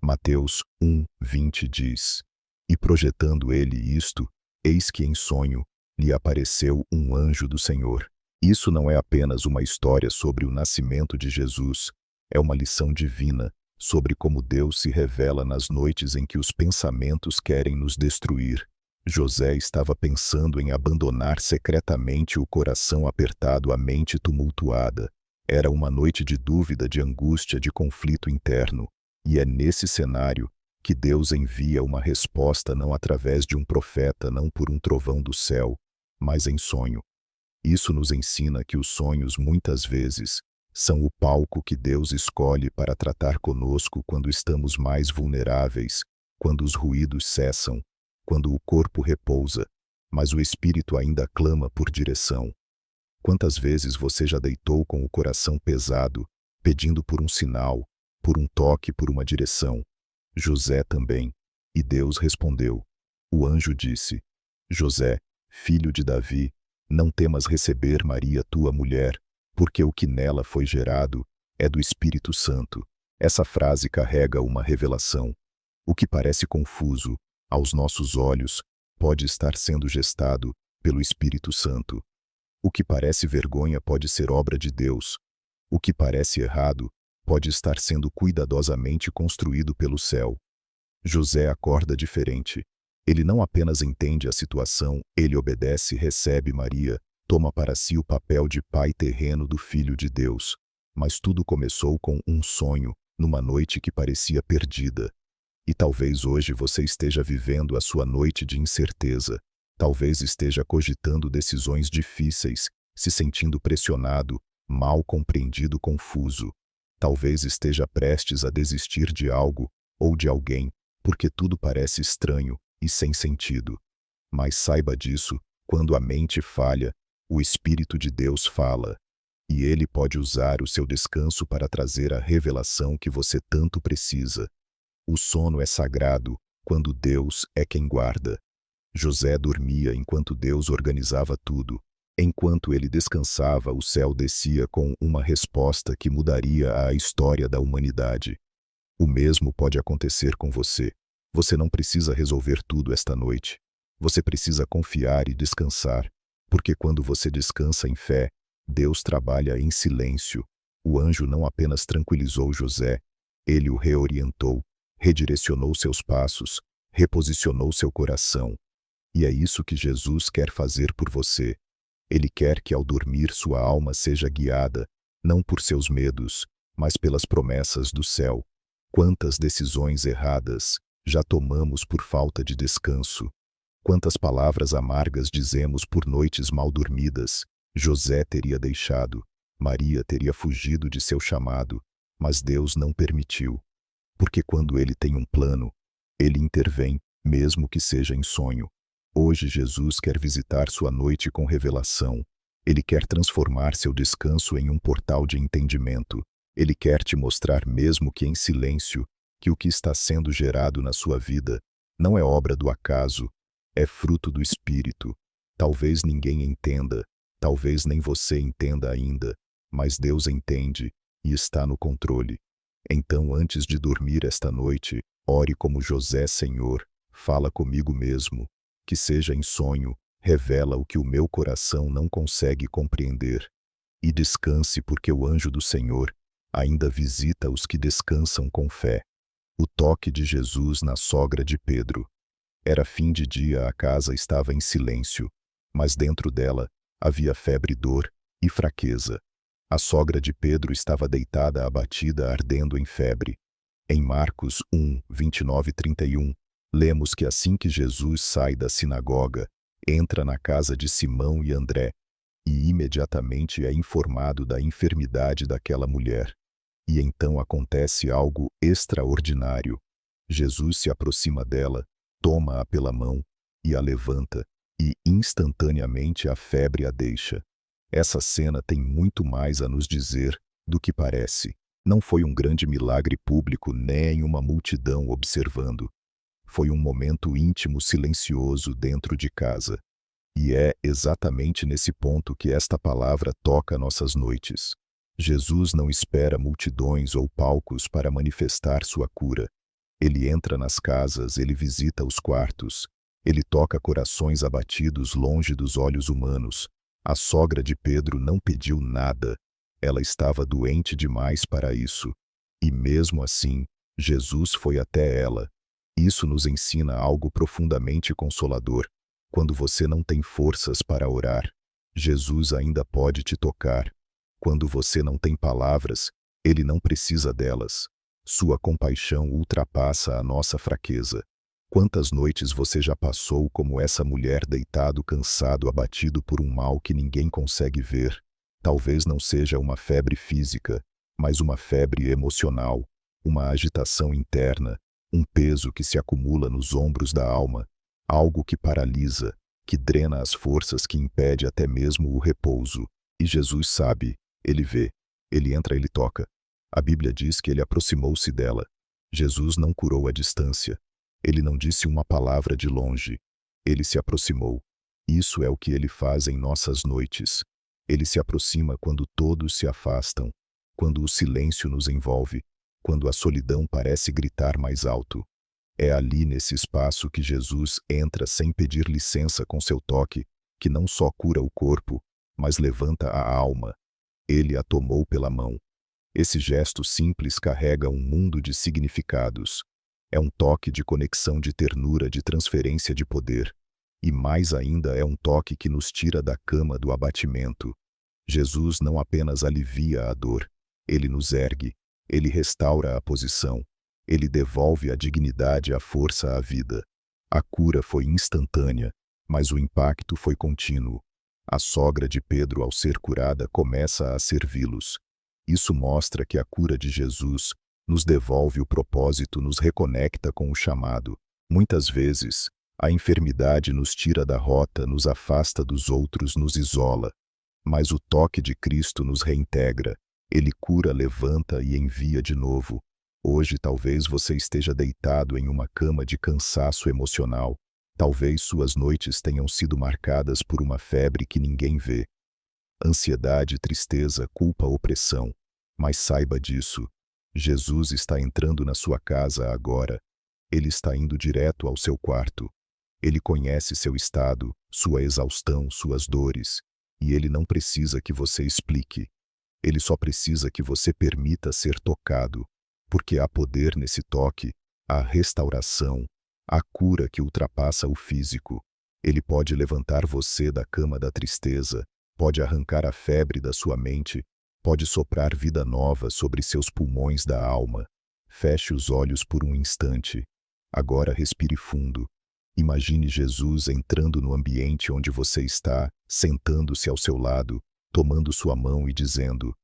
Mateus 1:20 diz: E projetando ele isto, eis que em sonho lhe apareceu um anjo do Senhor. Isso não é apenas uma história sobre o nascimento de Jesus, é uma lição divina sobre como Deus se revela nas noites em que os pensamentos querem nos destruir. José estava pensando em abandonar secretamente, o coração apertado, a mente tumultuada. Era uma noite de dúvida, de angústia, de conflito interno. E é nesse cenário que Deus envia uma resposta, não através de um profeta, não por um trovão do céu, mas em sonho. Isso nos ensina que os sonhos muitas vezes são o palco que Deus escolhe para tratar conosco quando estamos mais vulneráveis, quando os ruídos cessam, quando o corpo repousa, mas o espírito ainda clama por direção. Quantas vezes você já deitou com o coração pesado, pedindo por um sinal, por um toque, por uma direção? José também. E Deus respondeu. O anjo disse: José, filho de Davi, não temas receber Maria, tua mulher, porque o que nela foi gerado é do Espírito Santo. Essa frase carrega uma revelação. O que parece confuso aos nossos olhos pode estar sendo gestado pelo Espírito Santo. O que parece vergonha pode ser obra de Deus. O que parece errado pode estar sendo cuidadosamente construído pelo céu. José acorda diferente. Ele não apenas entende a situação, ele obedece, recebe Maria, toma para si o papel de pai terreno do Filho de Deus. Mas tudo começou com um sonho, numa noite que parecia perdida. E talvez hoje você esteja vivendo a sua noite de incerteza. Talvez esteja cogitando decisões difíceis, se sentindo pressionado, mal compreendido, confuso. Talvez esteja prestes a desistir de algo ou de alguém, porque tudo parece estranho e sem sentido. Mas saiba disso, quando a mente falha, o Espírito de Deus fala. E ele pode usar o seu descanso para trazer a revelação que você tanto precisa. O sono é sagrado quando Deus é quem guarda. José dormia enquanto Deus organizava tudo. Enquanto ele descansava, o céu descia com uma resposta que mudaria a história da humanidade. O mesmo pode acontecer com você. Você não precisa resolver tudo esta noite. Você precisa confiar e descansar, porque quando você descansa em fé, Deus trabalha em silêncio. O anjo não apenas tranquilizou José, ele o reorientou, redirecionou seus passos, reposicionou seu coração. E é isso que Jesus quer fazer por você. Ele quer que ao dormir sua alma seja guiada, não por seus medos, mas pelas promessas do céu. Quantas decisões erradas já tomamos por falta de descanso? Quantas palavras amargas dizemos por noites mal dormidas? José teria deixado, Maria teria fugido de seu chamado, mas Deus não permitiu. Porque quando ele tem um plano, ele intervém, mesmo que seja em sonho. Hoje Jesus quer visitar sua noite com revelação. Ele quer transformar seu descanso em um portal de entendimento. Ele quer te mostrar, mesmo que em silêncio, que o que está sendo gerado na sua vida não é obra do acaso, é fruto do Espírito. Talvez ninguém entenda, talvez nem você entenda ainda, mas Deus entende e está no controle. Então, antes de dormir esta noite, ore como José: Senhor, fala comigo mesmo, que seja em sonho, revela o que o meu coração não consegue compreender. E descanse, porque o anjo do Senhor ainda visita os que descansam com fé. O toque de Jesus na sogra de Pedro. Era fim de dia, a casa estava em silêncio, mas dentro dela havia febre, dor e fraqueza. A sogra de Pedro estava deitada, abatida, ardendo em febre. Em Marcos 1:29-31, lemos que assim que Jesus sai da sinagoga, entra na casa de Simão e André, e imediatamente é informado da enfermidade daquela mulher. E então acontece algo extraordinário. Jesus se aproxima dela, toma-a pela mão e a levanta, e instantaneamente a febre a deixa. Essa cena tem muito mais a nos dizer do que parece. Não foi um grande milagre público nem uma multidão observando. Foi um momento íntimo silencioso dentro de casa. E é exatamente nesse ponto que esta palavra toca nossas noites. Jesus não espera multidões ou palcos para manifestar sua cura. Ele entra nas casas, ele visita os quartos, ele toca corações abatidos longe dos olhos humanos. A sogra de Pedro não pediu nada. Ela estava doente demais para isso. E mesmo assim, Jesus foi até ela. Isso nos ensina algo profundamente consolador. Quando você não tem forças para orar, Jesus ainda pode te tocar. Quando você não tem palavras, ele não precisa delas. Sua compaixão ultrapassa a nossa fraqueza. Quantas noites você já passou como essa mulher, deitado, cansado, abatido por um mal que ninguém consegue ver? Talvez não seja uma febre física, mas uma febre emocional, uma agitação interna, um peso que se acumula nos ombros da alma, algo que paralisa, que drena as forças, que impede até mesmo o repouso. E Jesus sabe, ele vê, ele entra, ele toca. A Bíblia diz que ele aproximou-se dela. Jesus não curou à distância. Ele não disse uma palavra de longe. Ele se aproximou. Isso é o que ele faz em nossas noites. Ele se aproxima quando todos se afastam, quando o silêncio nos envolve, quando a solidão parece gritar mais alto. É ali, nesse espaço, que Jesus entra sem pedir licença com seu toque, que não só cura o corpo, mas levanta a alma. Ele a tomou pela mão. Esse gesto simples carrega um mundo de significados. É um toque de conexão, de ternura, de transferência de poder. E mais ainda, é um toque que nos tira da cama do abatimento. Jesus não apenas alivia a dor, ele nos ergue, ele restaura a posição, ele devolve a dignidade, a força à vida. A cura foi instantânea, mas o impacto foi contínuo. A sogra de Pedro, ao ser curada, começa a servi-los. Isso mostra que a cura de Jesus nos devolve o propósito, nos reconecta com o chamado. Muitas vezes, a enfermidade nos tira da rota, nos afasta dos outros, nos isola. Mas o toque de Cristo nos reintegra. Ele cura, levanta e envia de novo. Hoje talvez você esteja deitado em uma cama de cansaço emocional. Talvez suas noites tenham sido marcadas por uma febre que ninguém vê. Ansiedade, tristeza, culpa, opressão. Mas saiba disso. Jesus está entrando na sua casa agora. Ele está indo direto ao seu quarto. Ele conhece seu estado, sua exaustão, suas dores. E ele não precisa que você explique. Ele só precisa que você permita ser tocado. Porque há poder nesse toque, há restauração, há cura que ultrapassa o físico. Ele pode levantar você da cama da tristeza, pode arrancar a febre da sua mente, pode soprar vida nova sobre seus pulmões da alma. Feche os olhos por um instante. Agora respire fundo. Imagine Jesus entrando no ambiente onde você está, sentando-se ao seu lado, tomando sua mão e dizendo: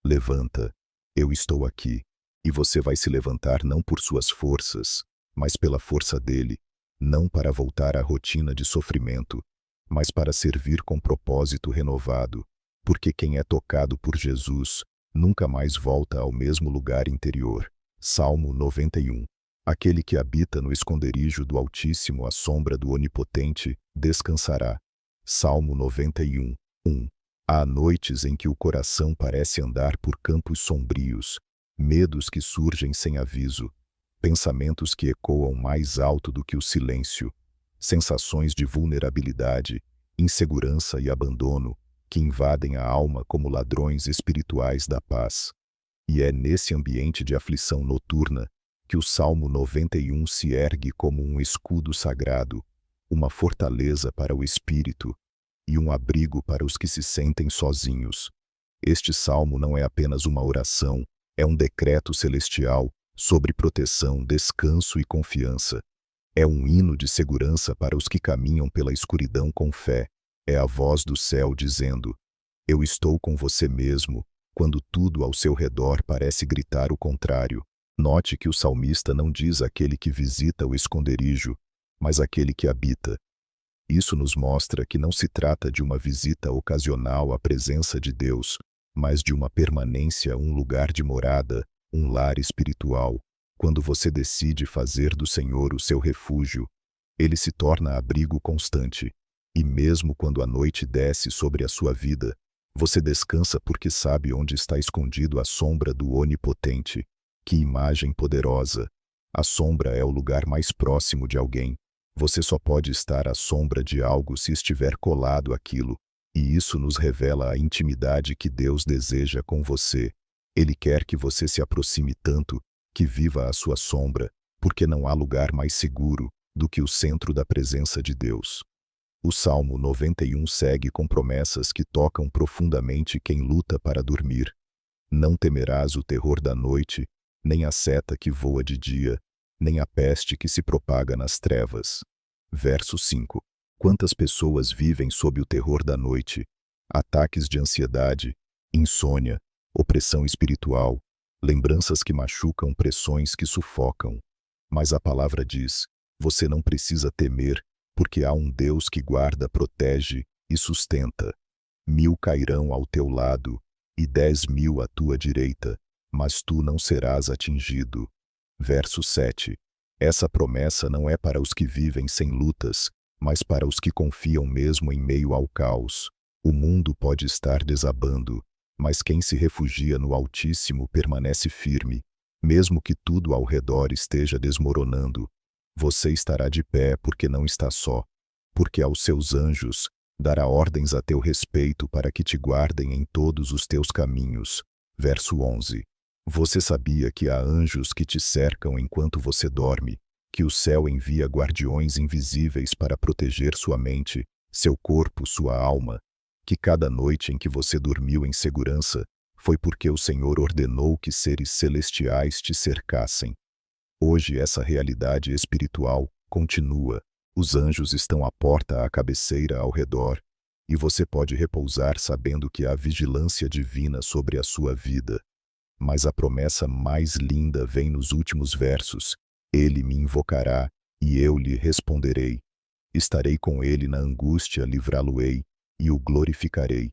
levanta, eu estou aqui. E você vai se levantar não por suas forças, mas pela força dele, não para voltar à rotina de sofrimento, mas para servir com propósito renovado, porque quem é tocado por Jesus nunca mais volta ao mesmo lugar interior. Salmo 91. Aquele que habita no esconderijo do Altíssimo, à sombra do Onipotente, descansará. Salmo 91, 1. Há noites em que o coração parece andar por campos sombrios, medos que surgem sem aviso, pensamentos que ecoam mais alto do que o silêncio, sensações de vulnerabilidade, insegurança e abandono que invadem a alma como ladrões espirituais da paz. E é nesse ambiente de aflição noturna que o Salmo 91 se ergue como um escudo sagrado, uma fortaleza para o espírito e um abrigo para os que se sentem sozinhos. Este salmo não é apenas uma oração, é um decreto celestial sobre proteção, descanso e confiança. É um hino de segurança para os que caminham pela escuridão com fé. É a voz do céu dizendo: eu estou com você mesmo, quando tudo ao seu redor parece gritar o contrário. Note que o salmista não diz aquele que visita o esconderijo, mas aquele que habita. Isso nos mostra que não se trata de uma visita ocasional à presença de Deus, mas de uma permanência, um lugar de morada, um lar espiritual. Quando você decide fazer do Senhor o seu refúgio, ele se torna abrigo constante. E mesmo quando a noite desce sobre a sua vida, você descansa porque sabe onde está escondido a sombra do Onipotente. Que imagem poderosa! A sombra é o lugar mais próximo de alguém. Você só pode estar à sombra de algo se estiver colado àquilo. E isso nos revela a intimidade que Deus deseja com você. Ele quer que você se aproxime tanto, que viva à sua sombra, porque não há lugar mais seguro do que o centro da presença de Deus. O Salmo 91 segue com promessas que tocam profundamente quem luta para dormir. Não temerás o terror da noite, nem a seta que voa de dia, nem a peste que se propaga nas trevas. Verso 5. Quantas pessoas vivem sob o terror da noite? Ataques de ansiedade, insônia, opressão espiritual, lembranças que machucam, pressões que sufocam. Mas a palavra diz: você não precisa temer, porque há um Deus que guarda, protege e sustenta. 1000 cairão ao teu lado, e 10.000 à tua direita, mas tu não serás atingido. Verso 7. Essa promessa não é para os que vivem sem lutas, mas para os que confiam mesmo em meio ao caos. O mundo pode estar desabando, mas quem se refugia no Altíssimo permanece firme. Mesmo que tudo ao redor esteja desmoronando, você estará de pé porque não está só, porque aos seus anjos dará ordens a teu respeito para que te guardem em todos os teus caminhos. Verso 11. Você sabia que há anjos que te cercam enquanto você dorme, que o céu envia guardiões invisíveis para proteger sua mente, seu corpo, sua alma, que cada noite em que você dormiu em segurança, foi porque o Senhor ordenou que seres celestiais te cercassem. Hoje essa realidade espiritual continua. Os anjos estão à porta, à cabeceira, ao redor, e você pode repousar sabendo que há vigilância divina sobre a sua vida. Mas a promessa mais linda vem nos últimos versos. Ele me invocará, e eu lhe responderei. Estarei com ele na angústia, livrá-lo-ei, e o glorificarei.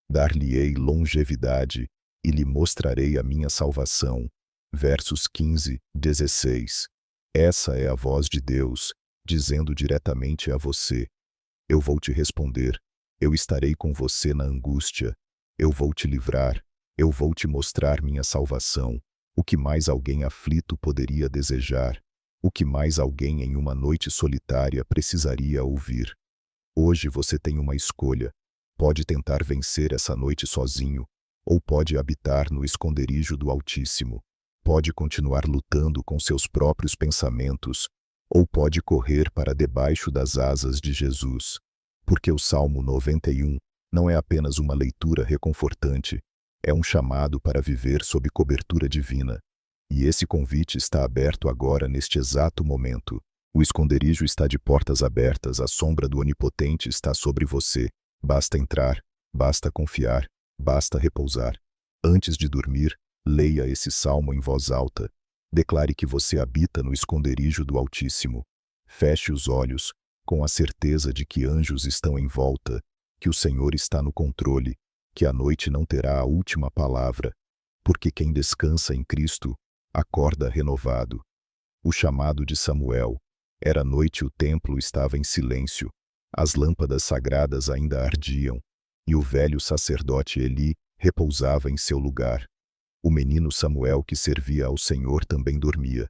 Dar-lhe-ei longevidade, e lhe mostrarei a minha salvação. Versos 15, 16. Essa é a voz de Deus, dizendo diretamente a você: eu vou te responder, eu estarei com você na angústia, eu vou te livrar, eu vou te mostrar minha salvação. O que mais alguém aflito poderia desejar? O que mais alguém em uma noite solitária precisaria ouvir? Hoje você tem uma escolha. Pode tentar vencer essa noite sozinho, ou pode habitar no esconderijo do Altíssimo. Pode continuar lutando com seus próprios pensamentos, ou pode correr para debaixo das asas de Jesus. Porque o Salmo 91 não é apenas uma leitura reconfortante, é um chamado para viver sob cobertura divina. E esse convite está aberto agora neste exato momento. O esconderijo está de portas abertas, a sombra do Onipotente está sobre você. Basta entrar, basta confiar, basta repousar. Antes de dormir, leia esse salmo em voz alta. Declare que você habita no esconderijo do Altíssimo. Feche os olhos, com a certeza de que anjos estão em volta, que o Senhor está no controle, que a noite não terá a última palavra, porque quem descansa em Cristo acorda renovado. O chamado de Samuel. Era noite, o templo estava em silêncio, as lâmpadas sagradas ainda ardiam, e o velho sacerdote Eli repousava em seu lugar. O menino Samuel que servia ao Senhor também dormia.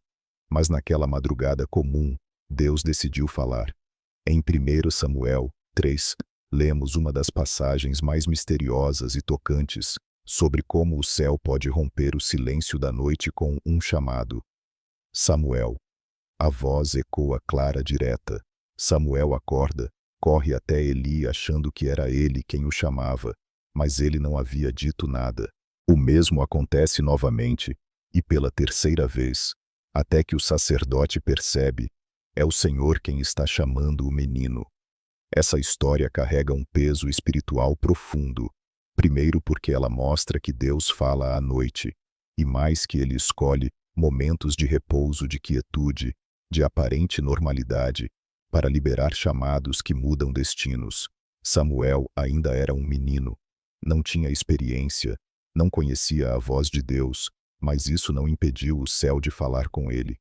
Mas naquela madrugada comum, Deus decidiu falar. Em 1 Samuel 3, lemos uma das passagens mais misteriosas e tocantes sobre como o céu pode romper o silêncio da noite com um chamado. Samuel. A voz ecoa clara, direta. Samuel acorda, corre até Eli achando que era ele quem o chamava, mas ele não havia dito nada. O mesmo acontece novamente, e pela terceira vez, até que o sacerdote percebe: É o Senhor quem está chamando o menino. Essa história carrega um peso espiritual profundo. Primeiro, porque ela mostra que Deus fala à noite, e mais que ele escolhe momentos de repouso, de quietude, de aparente normalidade, para liberar chamados que mudam destinos. Samuel ainda era um menino. Não tinha experiência, não conhecia a voz de Deus, mas isso não impediu o céu de falar com ele.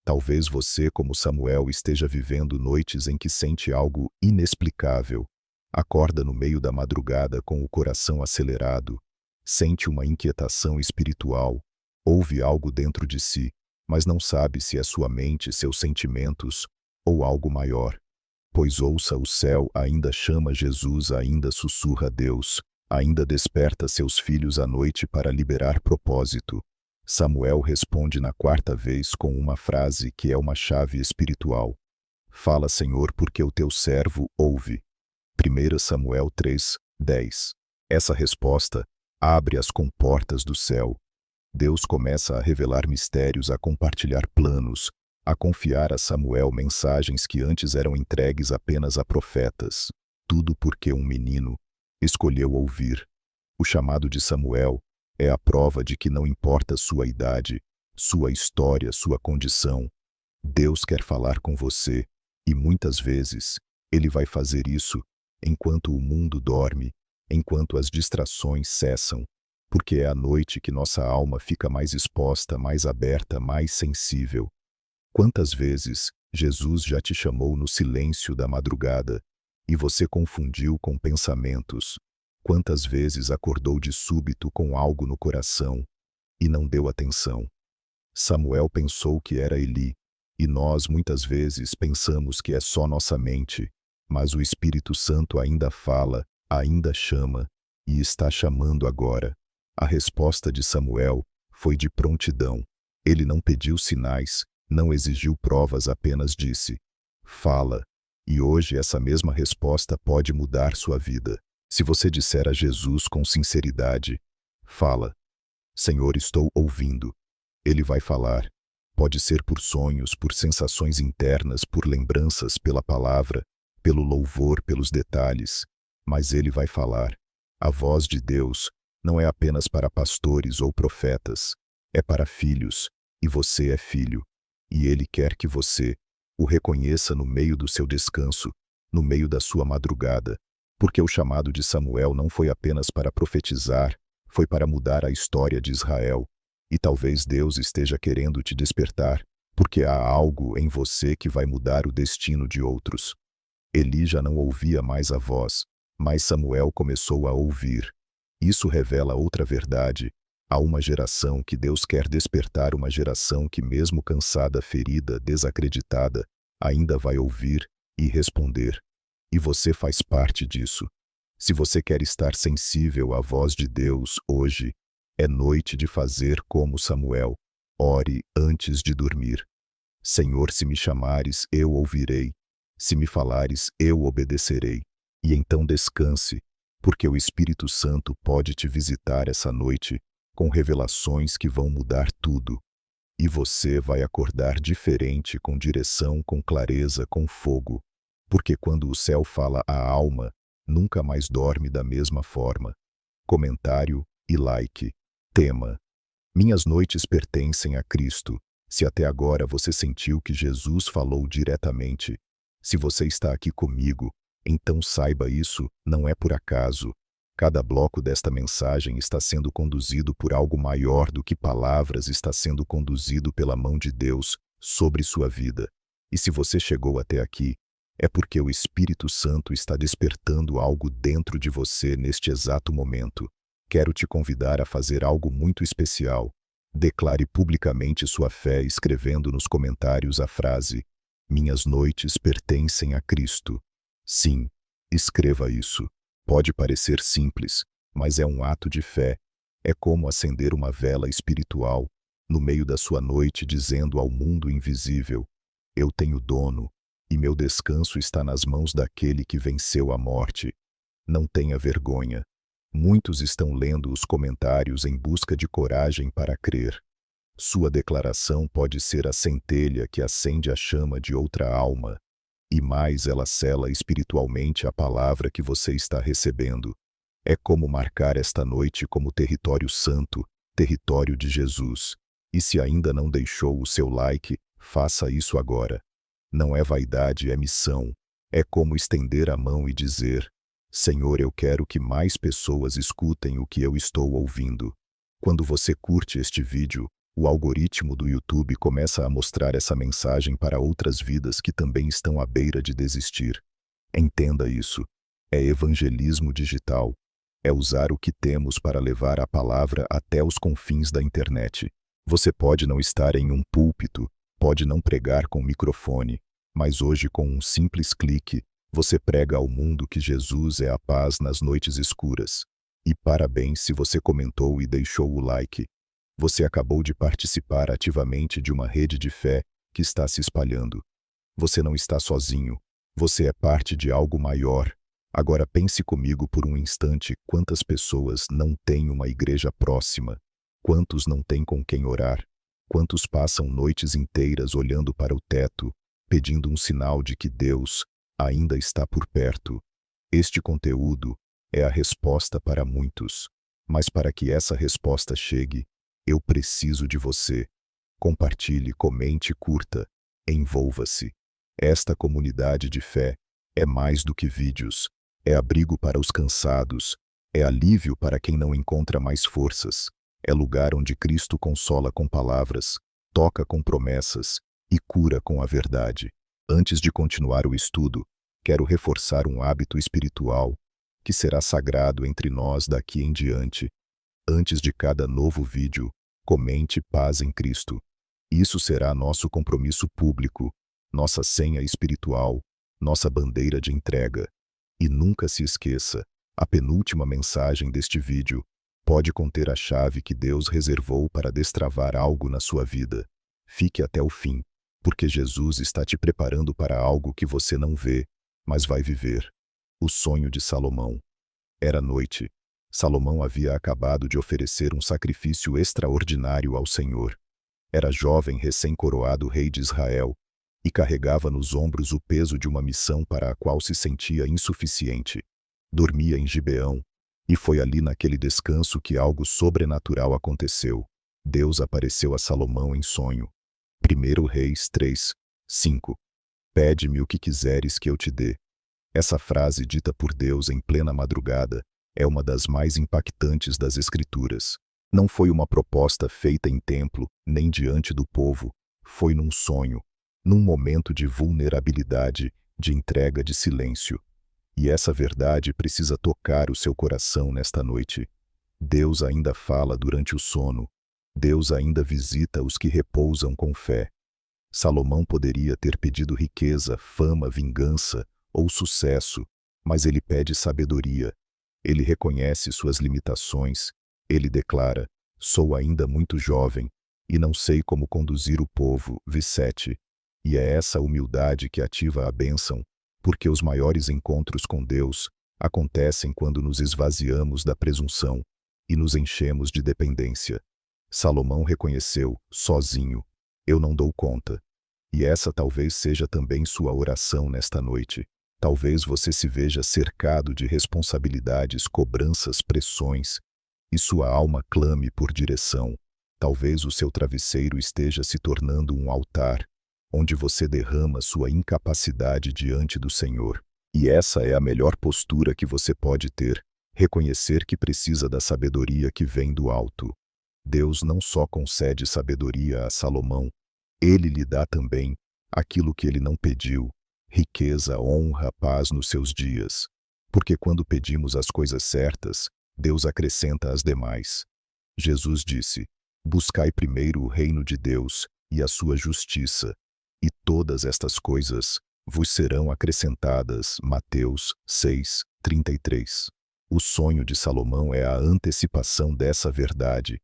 Talvez você, como Samuel, esteja vivendo noites em que sente algo inexplicável. Acorda no meio da madrugada com o coração acelerado, sente uma inquietação espiritual, ouve algo dentro de si, mas não sabe se é sua mente, seus sentimentos ou algo maior. Pois ouça, o céu ainda chama Jesus, ainda sussurra Deus, ainda desperta seus filhos à noite para liberar propósito. Samuel responde na quarta vez com uma frase que é uma chave espiritual. Fala, Senhor, porque o teu servo ouve. 1 Samuel 3:10. Essa resposta abre as comportas do céu. Deus começa a revelar mistérios, a compartilhar planos, a confiar a Samuel mensagens que antes eram entregues apenas a profetas. Tudo porque um menino escolheu ouvir. O chamado de Samuel é a prova de que não importa sua idade, sua história, sua condição. Deus quer falar com você, e muitas vezes Ele vai fazer isso enquanto o mundo dorme, enquanto as distrações cessam, porque é à noite que nossa alma fica mais exposta, mais aberta, mais sensível. Quantas vezes Jesus já te chamou no silêncio da madrugada e você confundiu com pensamentos? Quantas vezes acordou de súbito com algo no coração e não deu atenção? Samuel pensou que era Eli, e nós muitas vezes pensamos que é só nossa mente, mas o Espírito Santo ainda fala, ainda chama, e está chamando agora. A resposta de Samuel foi de prontidão. Ele não pediu sinais, não exigiu provas, apenas disse: fala. E hoje essa mesma resposta pode mudar sua vida. Se você disser a Jesus com sinceridade: fala, Senhor, estou ouvindo. Ele vai falar. Pode ser por sonhos, por sensações internas, por lembranças, pela palavra, pelo louvor, pelos detalhes. Mas ele vai falar. A voz de Deus não é apenas para pastores ou profetas, é para filhos, e você é filho. E ele quer que você o reconheça no meio do seu descanso, no meio da sua madrugada, porque o chamado de Samuel não foi apenas para profetizar, foi para mudar a história de Israel. E talvez Deus esteja querendo te despertar, porque há algo em você que vai mudar o destino de outros. Eli já não ouvia mais a voz, mas Samuel começou a ouvir. Isso revela outra verdade. Há uma geração que Deus quer despertar, uma geração que, mesmo cansada, ferida, desacreditada, ainda vai ouvir e responder. E você faz parte disso. Se você quer estar sensível à voz de Deus hoje, é noite de fazer como Samuel. Ore antes de dormir. Senhor, se me chamares, eu ouvirei. Se me falares, eu obedecerei. E então descanse, porque o Espírito Santo pode te visitar essa noite com revelações que vão mudar tudo. E você vai acordar diferente, com direção, com clareza, com fogo. Porque quando o céu fala à alma, nunca mais dorme da mesma forma. Comentário e like. Tema: minhas noites pertencem a Cristo. Se até agora você sentiu que Jesus falou diretamente, se você está aqui comigo, então saiba, isso não é por acaso. Cada bloco desta mensagem está sendo conduzido por algo maior do que palavras, está sendo conduzido pela mão de Deus sobre sua vida. E se você chegou até aqui, é porque o Espírito Santo está despertando algo dentro de você neste exato momento. Quero te convidar a fazer algo muito especial. Declare publicamente sua fé escrevendo nos comentários a frase: minhas noites pertencem a Cristo. Sim, escreva isso. Pode parecer simples, mas é um ato de fé. É como acender uma vela espiritual no meio da sua noite, dizendo ao mundo invisível: eu tenho dono, e meu descanso está nas mãos daquele que venceu a morte. Não tenha vergonha. Muitos estão lendo os comentários em busca de coragem para crer. Sua declaração pode ser a centelha que acende a chama de outra alma, e mais ela sela espiritualmente a palavra que você está recebendo. É como marcar esta noite como território santo, território de Jesus. E se ainda não deixou o seu like, faça isso agora. Não é vaidade, é missão. É como estender a mão e dizer: Senhor, eu quero que mais pessoas escutem o que eu estou ouvindo. Quando você curte este vídeo, o algoritmo do YouTube começa a mostrar essa mensagem para outras vidas que também estão à beira de desistir. Entenda isso. É evangelismo digital. É usar o que temos para levar a palavra até os confins da internet. Você pode não estar em um púlpito, pode não pregar com microfone, mas hoje, com um simples clique, você prega ao mundo que Jesus é a paz nas noites escuras. E parabéns se você comentou e deixou o like. Você acabou de participar ativamente de uma rede de fé que está se espalhando. Você não está sozinho. Você é parte de algo maior. Agora pense comigo por um instante quantas pessoas não têm uma igreja próxima. Quantos não têm com quem orar? Quantos passam noites inteiras olhando para o teto, pedindo um sinal de que Deus ainda está por perto? Este conteúdo é a resposta para muitos. Mas para que essa resposta chegue, eu preciso de você. Compartilhe, comente, curta, envolva-se. Esta comunidade de fé é mais do que vídeos, é abrigo para os cansados, é alívio para quem não encontra mais forças, é lugar onde Cristo consola com palavras, toca com promessas e cura com a verdade. Antes de continuar o estudo, quero reforçar um hábito espiritual que será sagrado entre nós daqui em diante. Antes de cada novo vídeo, comente paz em Cristo. Isso será nosso compromisso público, nossa senha espiritual, nossa bandeira de entrega. E nunca se esqueça, a penúltima mensagem deste vídeo pode conter a chave que Deus reservou para destravar algo na sua vida. Fique até o fim, porque Jesus está te preparando para algo que você não vê, mas vai viver. O sonho de Salomão. Era noite. Salomão havia acabado de oferecer um sacrifício extraordinário ao Senhor. Era jovem recém-coroado rei de Israel e carregava nos ombros o peso de uma missão para a qual se sentia insuficiente. Dormia em Gibeão, e foi ali naquele descanso que algo sobrenatural aconteceu. Deus apareceu a Salomão em sonho. 1 Reis 3, 5. Pede-me o que quiseres que eu te dê. Essa frase dita por Deus em plena madrugada é uma das mais impactantes das Escrituras. Não foi uma proposta feita em templo, nem diante do povo. Foi num sonho, num momento de vulnerabilidade, de entrega, de silêncio. E essa verdade precisa tocar o seu coração nesta noite. Deus ainda fala durante o sono. Deus ainda visita os que repousam com fé. Salomão poderia ter pedido riqueza, fama, vingança ou sucesso, mas ele pede sabedoria. Ele reconhece suas limitações. Ele declara: sou ainda muito jovem e não sei como conduzir o povo. 7. E é essa humildade que ativa a bênção, porque os maiores encontros com Deus acontecem quando nos esvaziamos da presunção e nos enchemos de dependência. Salomão reconheceu, sozinho: eu não dou conta. E essa talvez seja também sua oração nesta noite. Talvez você se veja cercado de responsabilidades, cobranças, pressões, e sua alma clame por direção. Talvez o seu travesseiro esteja se tornando um altar, onde você derrama sua incapacidade diante do Senhor. E essa é a melhor postura que você pode ter, reconhecer que precisa da sabedoria que vem do alto. Deus não só concede sabedoria a Salomão, ele lhe dá também aquilo que ele não pediu: riqueza, honra, paz nos seus dias. Porque quando pedimos as coisas certas, Deus acrescenta as demais. Jesus disse: buscai primeiro o reino de Deus e a sua justiça, e todas estas coisas vos serão acrescentadas. Mateus 6, 33. O sonho de Salomão é a antecipação dessa verdade.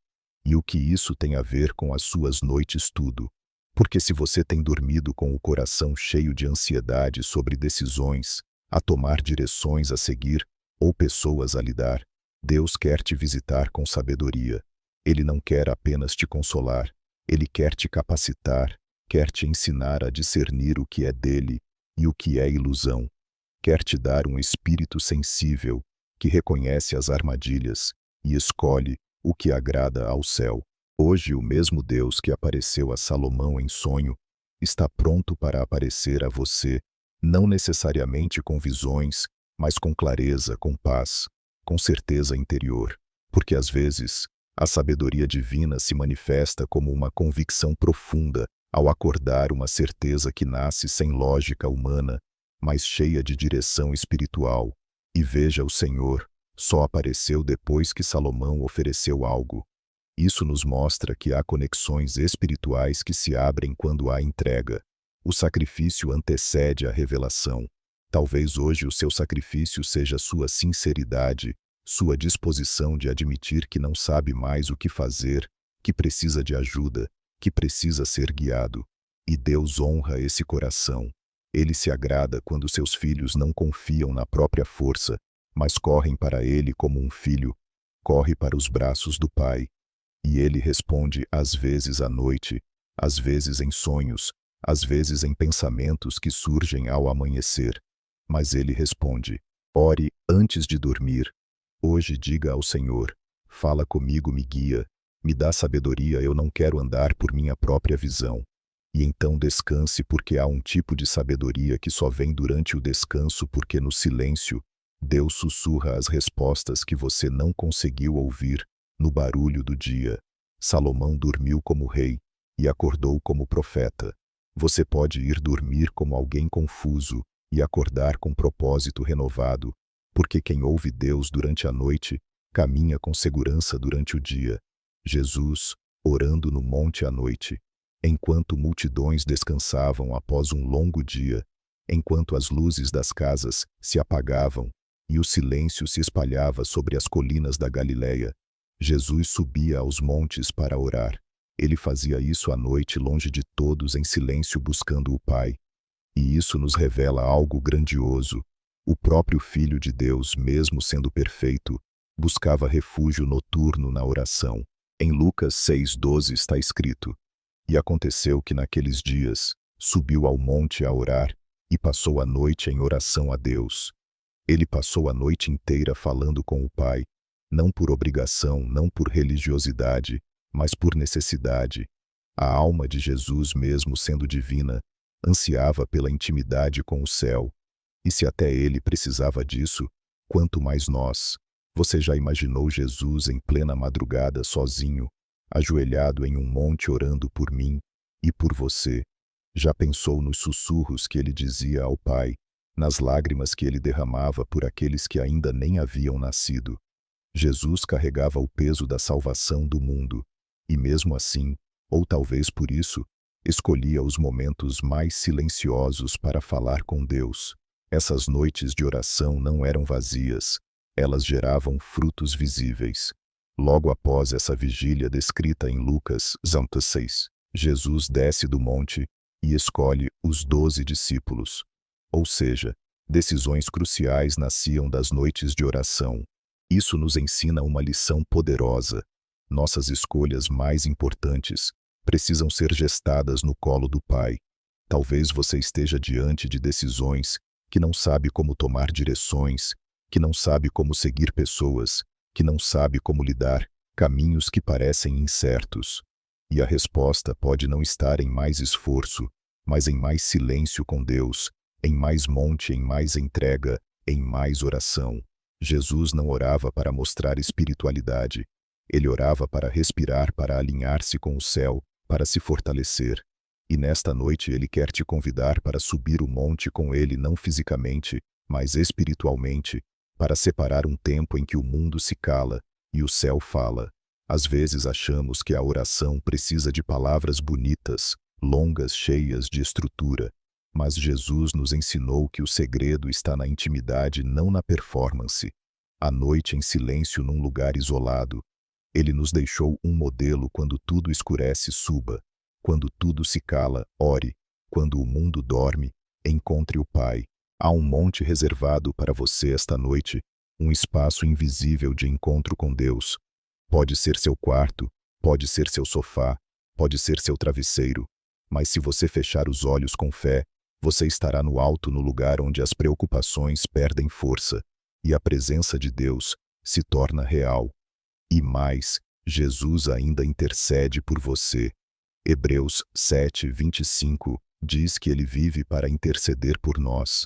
E o que isso tem a ver com as suas noites? Tudo. Porque se você tem dormido com o coração cheio de ansiedade sobre decisões, a tomar direções a seguir, ou pessoas a lidar, Deus quer te visitar com sabedoria. Ele não quer apenas te consolar, Ele quer te capacitar, quer te ensinar a discernir o que é dele e o que é ilusão. Quer te dar um espírito sensível, que reconhece as armadilhas e escolhe o que agrada ao céu. Hoje, o mesmo Deus que apareceu a Salomão em sonho está pronto para aparecer a você, não necessariamente com visões, mas com clareza, com paz, com certeza interior. Porque às vezes, a sabedoria divina se manifesta como uma convicção profunda ao acordar uma certeza que nasce sem lógica humana, mas cheia de direção espiritual. E veja, o Senhor só apareceu depois que Salomão ofereceu algo. Isso nos mostra que há conexões espirituais que se abrem quando há entrega. O sacrifício antecede a revelação. Talvez hoje o seu sacrifício seja sua sinceridade, sua disposição de admitir que não sabe mais o que fazer, que precisa de ajuda, que precisa ser guiado. E Deus honra esse coração. Ele se agrada quando seus filhos não confiam na própria força, mas correm para ele como um filho, corre para os braços do Pai. E ele responde às vezes à noite, às vezes em sonhos, às vezes em pensamentos que surgem ao amanhecer. Mas ele responde: ore antes de dormir. Hoje diga ao Senhor: fala comigo, me guia, me dá sabedoria, eu não quero andar por minha própria visão. E então descanse, porque há um tipo de sabedoria que só vem durante o descanso, porque no silêncio, Deus sussurra as respostas que você não conseguiu ouvir no barulho do dia. Salomão dormiu como rei e acordou como profeta. Você pode ir dormir como alguém confuso e acordar com propósito renovado, porque quem ouve Deus durante a noite caminha com segurança durante o dia. Jesus, orando no monte à noite, enquanto multidões descansavam após um longo dia, enquanto as luzes das casas se apagavam e o silêncio se espalhava sobre as colinas da Galileia, Jesus subia aos montes para orar. Ele fazia isso à noite, longe de todos, em silêncio, buscando o Pai. E isso nos revela algo grandioso. O próprio Filho de Deus, mesmo sendo perfeito, buscava refúgio noturno na oração. Em Lucas 6,12 está escrito: e aconteceu que naqueles dias subiu ao monte a orar e passou a noite em oração a Deus. Ele passou a noite inteira falando com o Pai, não por obrigação, não por religiosidade, mas por necessidade. A alma de Jesus, mesmo sendo divina, ansiava pela intimidade com o céu. E se até ele precisava disso, quanto mais nós. Você já imaginou Jesus em plena madrugada sozinho, ajoelhado em um monte orando por mim e por você? Já pensou nos sussurros que ele dizia ao Pai, nas lágrimas que ele derramava por aqueles que ainda nem haviam nascido? Jesus carregava o peso da salvação do mundo, e mesmo assim, ou talvez por isso, escolhia os momentos mais silenciosos para falar com Deus. Essas noites de oração não eram vazias, elas geravam frutos visíveis. Logo após essa vigília descrita em Lucas 6, Jesus desce do monte e escolhe os 12 discípulos. Ou seja, decisões cruciais nasciam das noites de oração. Isso nos ensina uma lição poderosa. Nossas escolhas mais importantes precisam ser gestadas no colo do Pai. Talvez você esteja diante de decisões que não sabe como tomar direções, que não sabe como seguir pessoas, que não sabe como lidar caminhos que parecem incertos. E a resposta pode não estar em mais esforço, mas em mais silêncio com Deus, em mais monte, em mais entrega, em mais oração. Jesus não orava para mostrar espiritualidade. Ele orava para respirar, para alinhar-se com o céu, para se fortalecer. E nesta noite ele quer te convidar para subir o monte com ele, não fisicamente, mas espiritualmente, para separar um tempo em que o mundo se cala e o céu fala. Às vezes achamos que a oração precisa de palavras bonitas, longas, cheias de estrutura. Mas Jesus nos ensinou que o segredo está na intimidade, não na performance. À noite, em silêncio, num lugar isolado, ele nos deixou um modelo: quando tudo escurece, suba. Quando tudo se cala, ore. Quando o mundo dorme, encontre o Pai. Há um monte reservado para você esta noite, um espaço invisível de encontro com Deus. Pode ser seu quarto, pode ser seu sofá, pode ser seu travesseiro, mas se você fechar os olhos com fé, você estará no alto, no lugar onde as preocupações perdem força e a presença de Deus se torna real. E mais, Jesus ainda intercede por você. Hebreus 7:25 diz que ele vive para interceder por nós.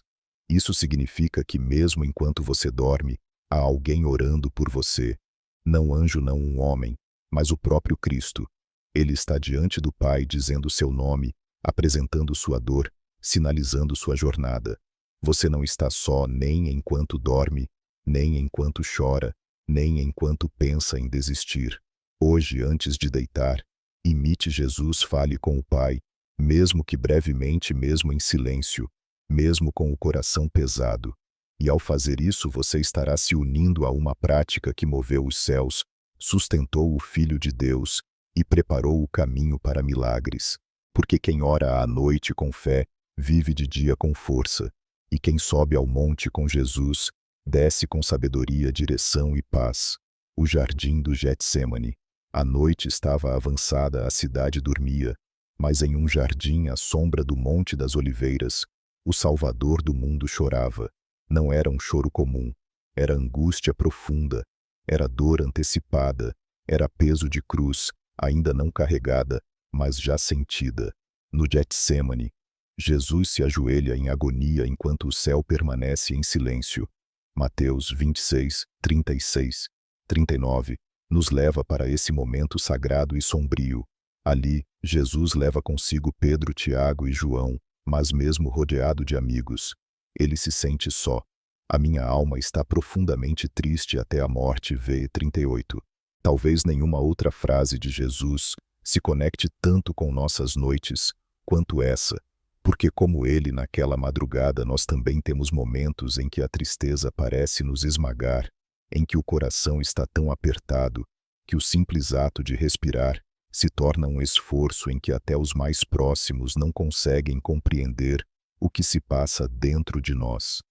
Isso significa que mesmo enquanto você dorme, há alguém orando por você. Não anjo, não um homem, mas o próprio Cristo. Ele está diante do Pai dizendo seu nome, apresentando sua dor, sinalizando sua jornada. Você não está só nem enquanto dorme, nem enquanto chora, nem enquanto pensa em desistir. Hoje, antes de deitar, imite Jesus, fale com o Pai, mesmo que brevemente, mesmo em silêncio, mesmo com o coração pesado. E ao fazer isso, você estará se unindo a uma prática que moveu os céus, sustentou o Filho de Deus e preparou o caminho para milagres. Porque quem ora à noite com fé, vive de dia com força. E quem sobe ao monte com Jesus, desce com sabedoria, direção e paz. O jardim do Getsêmani. A noite estava avançada, a cidade dormia, mas em um jardim à sombra do Monte das Oliveiras, o Salvador do mundo chorava. Não era um choro comum, era angústia profunda, era dor antecipada, era peso de cruz, ainda não carregada, mas já sentida. No Getsêmani, Jesus se ajoelha em agonia enquanto o céu permanece em silêncio. Mateus 26, 36, 39 nos leva para esse momento sagrado e sombrio. Ali, Jesus leva consigo Pedro, Tiago e João, mas mesmo rodeado de amigos, ele se sente só. A minha alma está profundamente triste até a morte. V 38. Talvez nenhuma outra frase de Jesus se conecte tanto com nossas noites quanto essa, porque como ele naquela madrugada nós também temos momentos em que a tristeza parece nos esmagar, em que o coração está tão apertado que o simples ato de respirar se torna um esforço, em que até os mais próximos não conseguem compreender o que se passa dentro de nós.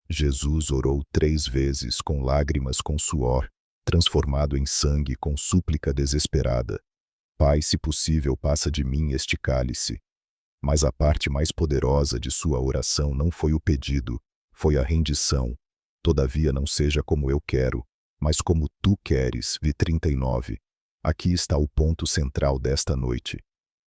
Jesus orou 3 vezes com lágrimas, com suor, transformado em sangue, com súplica desesperada. Pai, se possível, passa de mim este cálice. Mas a parte mais poderosa de sua oração não foi o pedido, foi a rendição. Todavia não seja como eu quero, mas como tu queres. V 39. Aqui está o ponto central desta noite.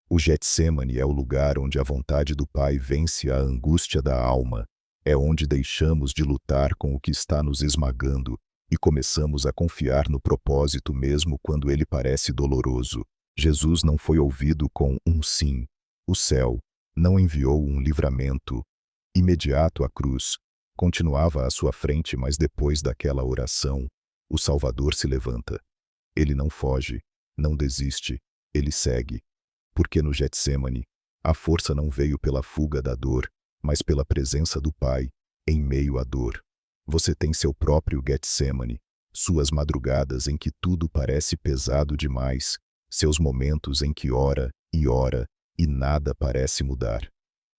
O Getsêmani é o lugar onde a vontade do Pai vence a angústia da alma. É onde deixamos de lutar com o que está nos esmagando e começamos a confiar no propósito mesmo quando ele parece doloroso. Jesus não foi ouvido com um sim. O céu não enviou um livramento imediato à cruz. Continuava à sua frente, mas depois daquela oração, o Salvador se levanta. Ele não foge, não desiste, ele segue. Porque no Getsêmani, a força não veio pela fuga da dor, mas pela presença do Pai, em meio à dor. Você tem seu próprio Getsêmani, suas madrugadas em que tudo parece pesado demais, seus momentos em que ora e nada parece mudar.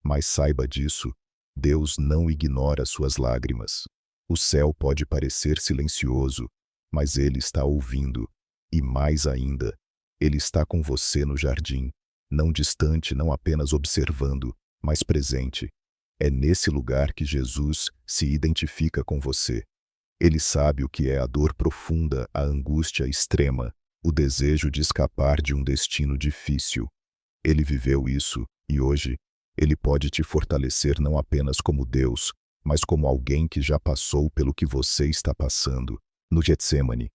Mas saiba disso, Deus não ignora suas lágrimas. O céu pode parecer silencioso, mas ele está ouvindo. E mais ainda, ele está com você no jardim, não distante, não apenas observando, mas presente. É nesse lugar que Jesus se identifica com você. Ele sabe o que é a dor profunda, a angústia extrema, o desejo de escapar de um destino difícil. Ele viveu isso, e hoje, ele pode te fortalecer não apenas como Deus, mas como alguém que já passou pelo que você está passando. No Getsêmani,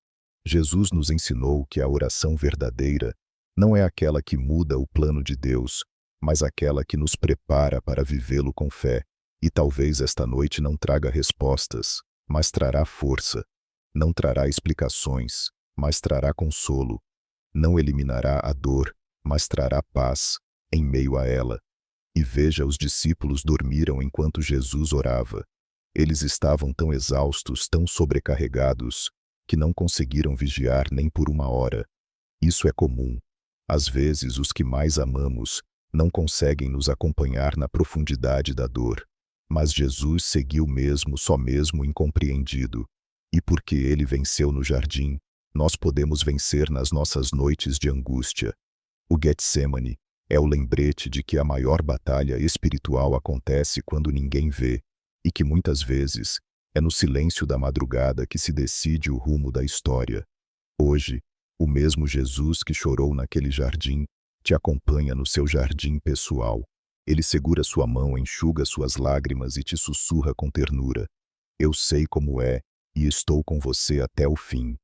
Jesus nos ensinou que a oração verdadeira não é aquela que muda o plano de Deus, mas aquela que nos prepara para vivê-lo com fé. E talvez esta noite não traga respostas, mas trará força. Não trará explicações, mas trará consolo. Não eliminará a dor, mas trará paz em meio a ela. E veja, os discípulos dormiram enquanto Jesus orava. Eles estavam tão exaustos, tão sobrecarregados, que não conseguiram vigiar nem por 1 hora. Isso é comum. Às vezes, os que mais amamos não conseguem nos acompanhar na profundidade da dor. Mas Jesus seguiu mesmo, só mesmo incompreendido. E porque ele venceu no jardim, nós podemos vencer nas nossas noites de angústia. O Getsemane é o lembrete de que a maior batalha espiritual acontece quando ninguém vê, e que muitas vezes é no silêncio da madrugada que se decide o rumo da história. Hoje, o mesmo Jesus que chorou naquele jardim te acompanha no seu jardim pessoal. Ele segura sua mão, enxuga suas lágrimas e te sussurra com ternura: eu sei como é e estou com você até o fim.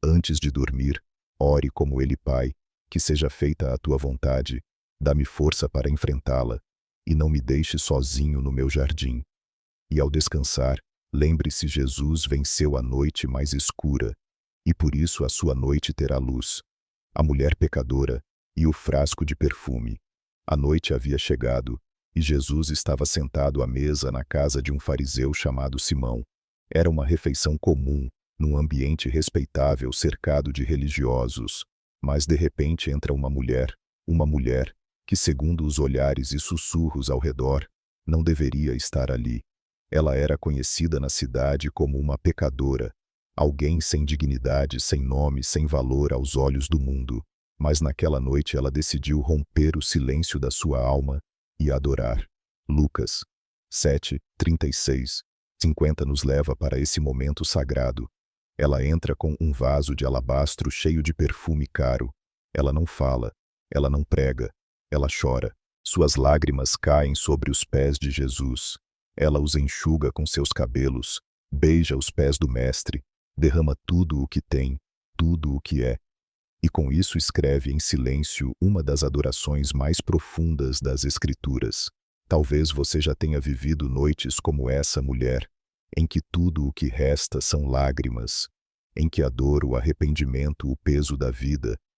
Antes de dormir, ore como ele, Pai, que seja feita a tua vontade, dá-me força para enfrentá-la, e não me deixe sozinho no meu jardim. E ao descansar, lembre-se, Jesus venceu a noite mais escura, e por isso a sua noite terá luz. A mulher pecadora e o frasco de perfume. A noite havia chegado, e Jesus estava sentado à mesa na casa de um fariseu chamado Simão. Era uma refeição comum, num ambiente respeitável cercado de religiosos. Mas de repente entra uma mulher que, segundo os olhares e sussurros ao redor, não deveria estar ali. Ela era conhecida na cidade como uma pecadora, alguém sem dignidade, sem nome, sem valor aos olhos do mundo. Mas naquela noite ela decidiu romper o silêncio da sua alma e adorar. Lucas 7, 36, 50 nos leva para esse momento sagrado. Ela entra com um vaso de alabastro cheio de perfume caro. Ela não fala, ela não prega, ela chora. Suas lágrimas caem sobre os pés de Jesus. Ela os enxuga com seus cabelos, beija os pés do Mestre, derrama tudo o que tem, tudo o que é. E com isso escreve em silêncio uma das adorações mais profundas das Escrituras. Talvez você já tenha vivido noites como essa mulher, em que tudo o que resta são lágrimas, em que a dor, o arrependimento, o peso da vida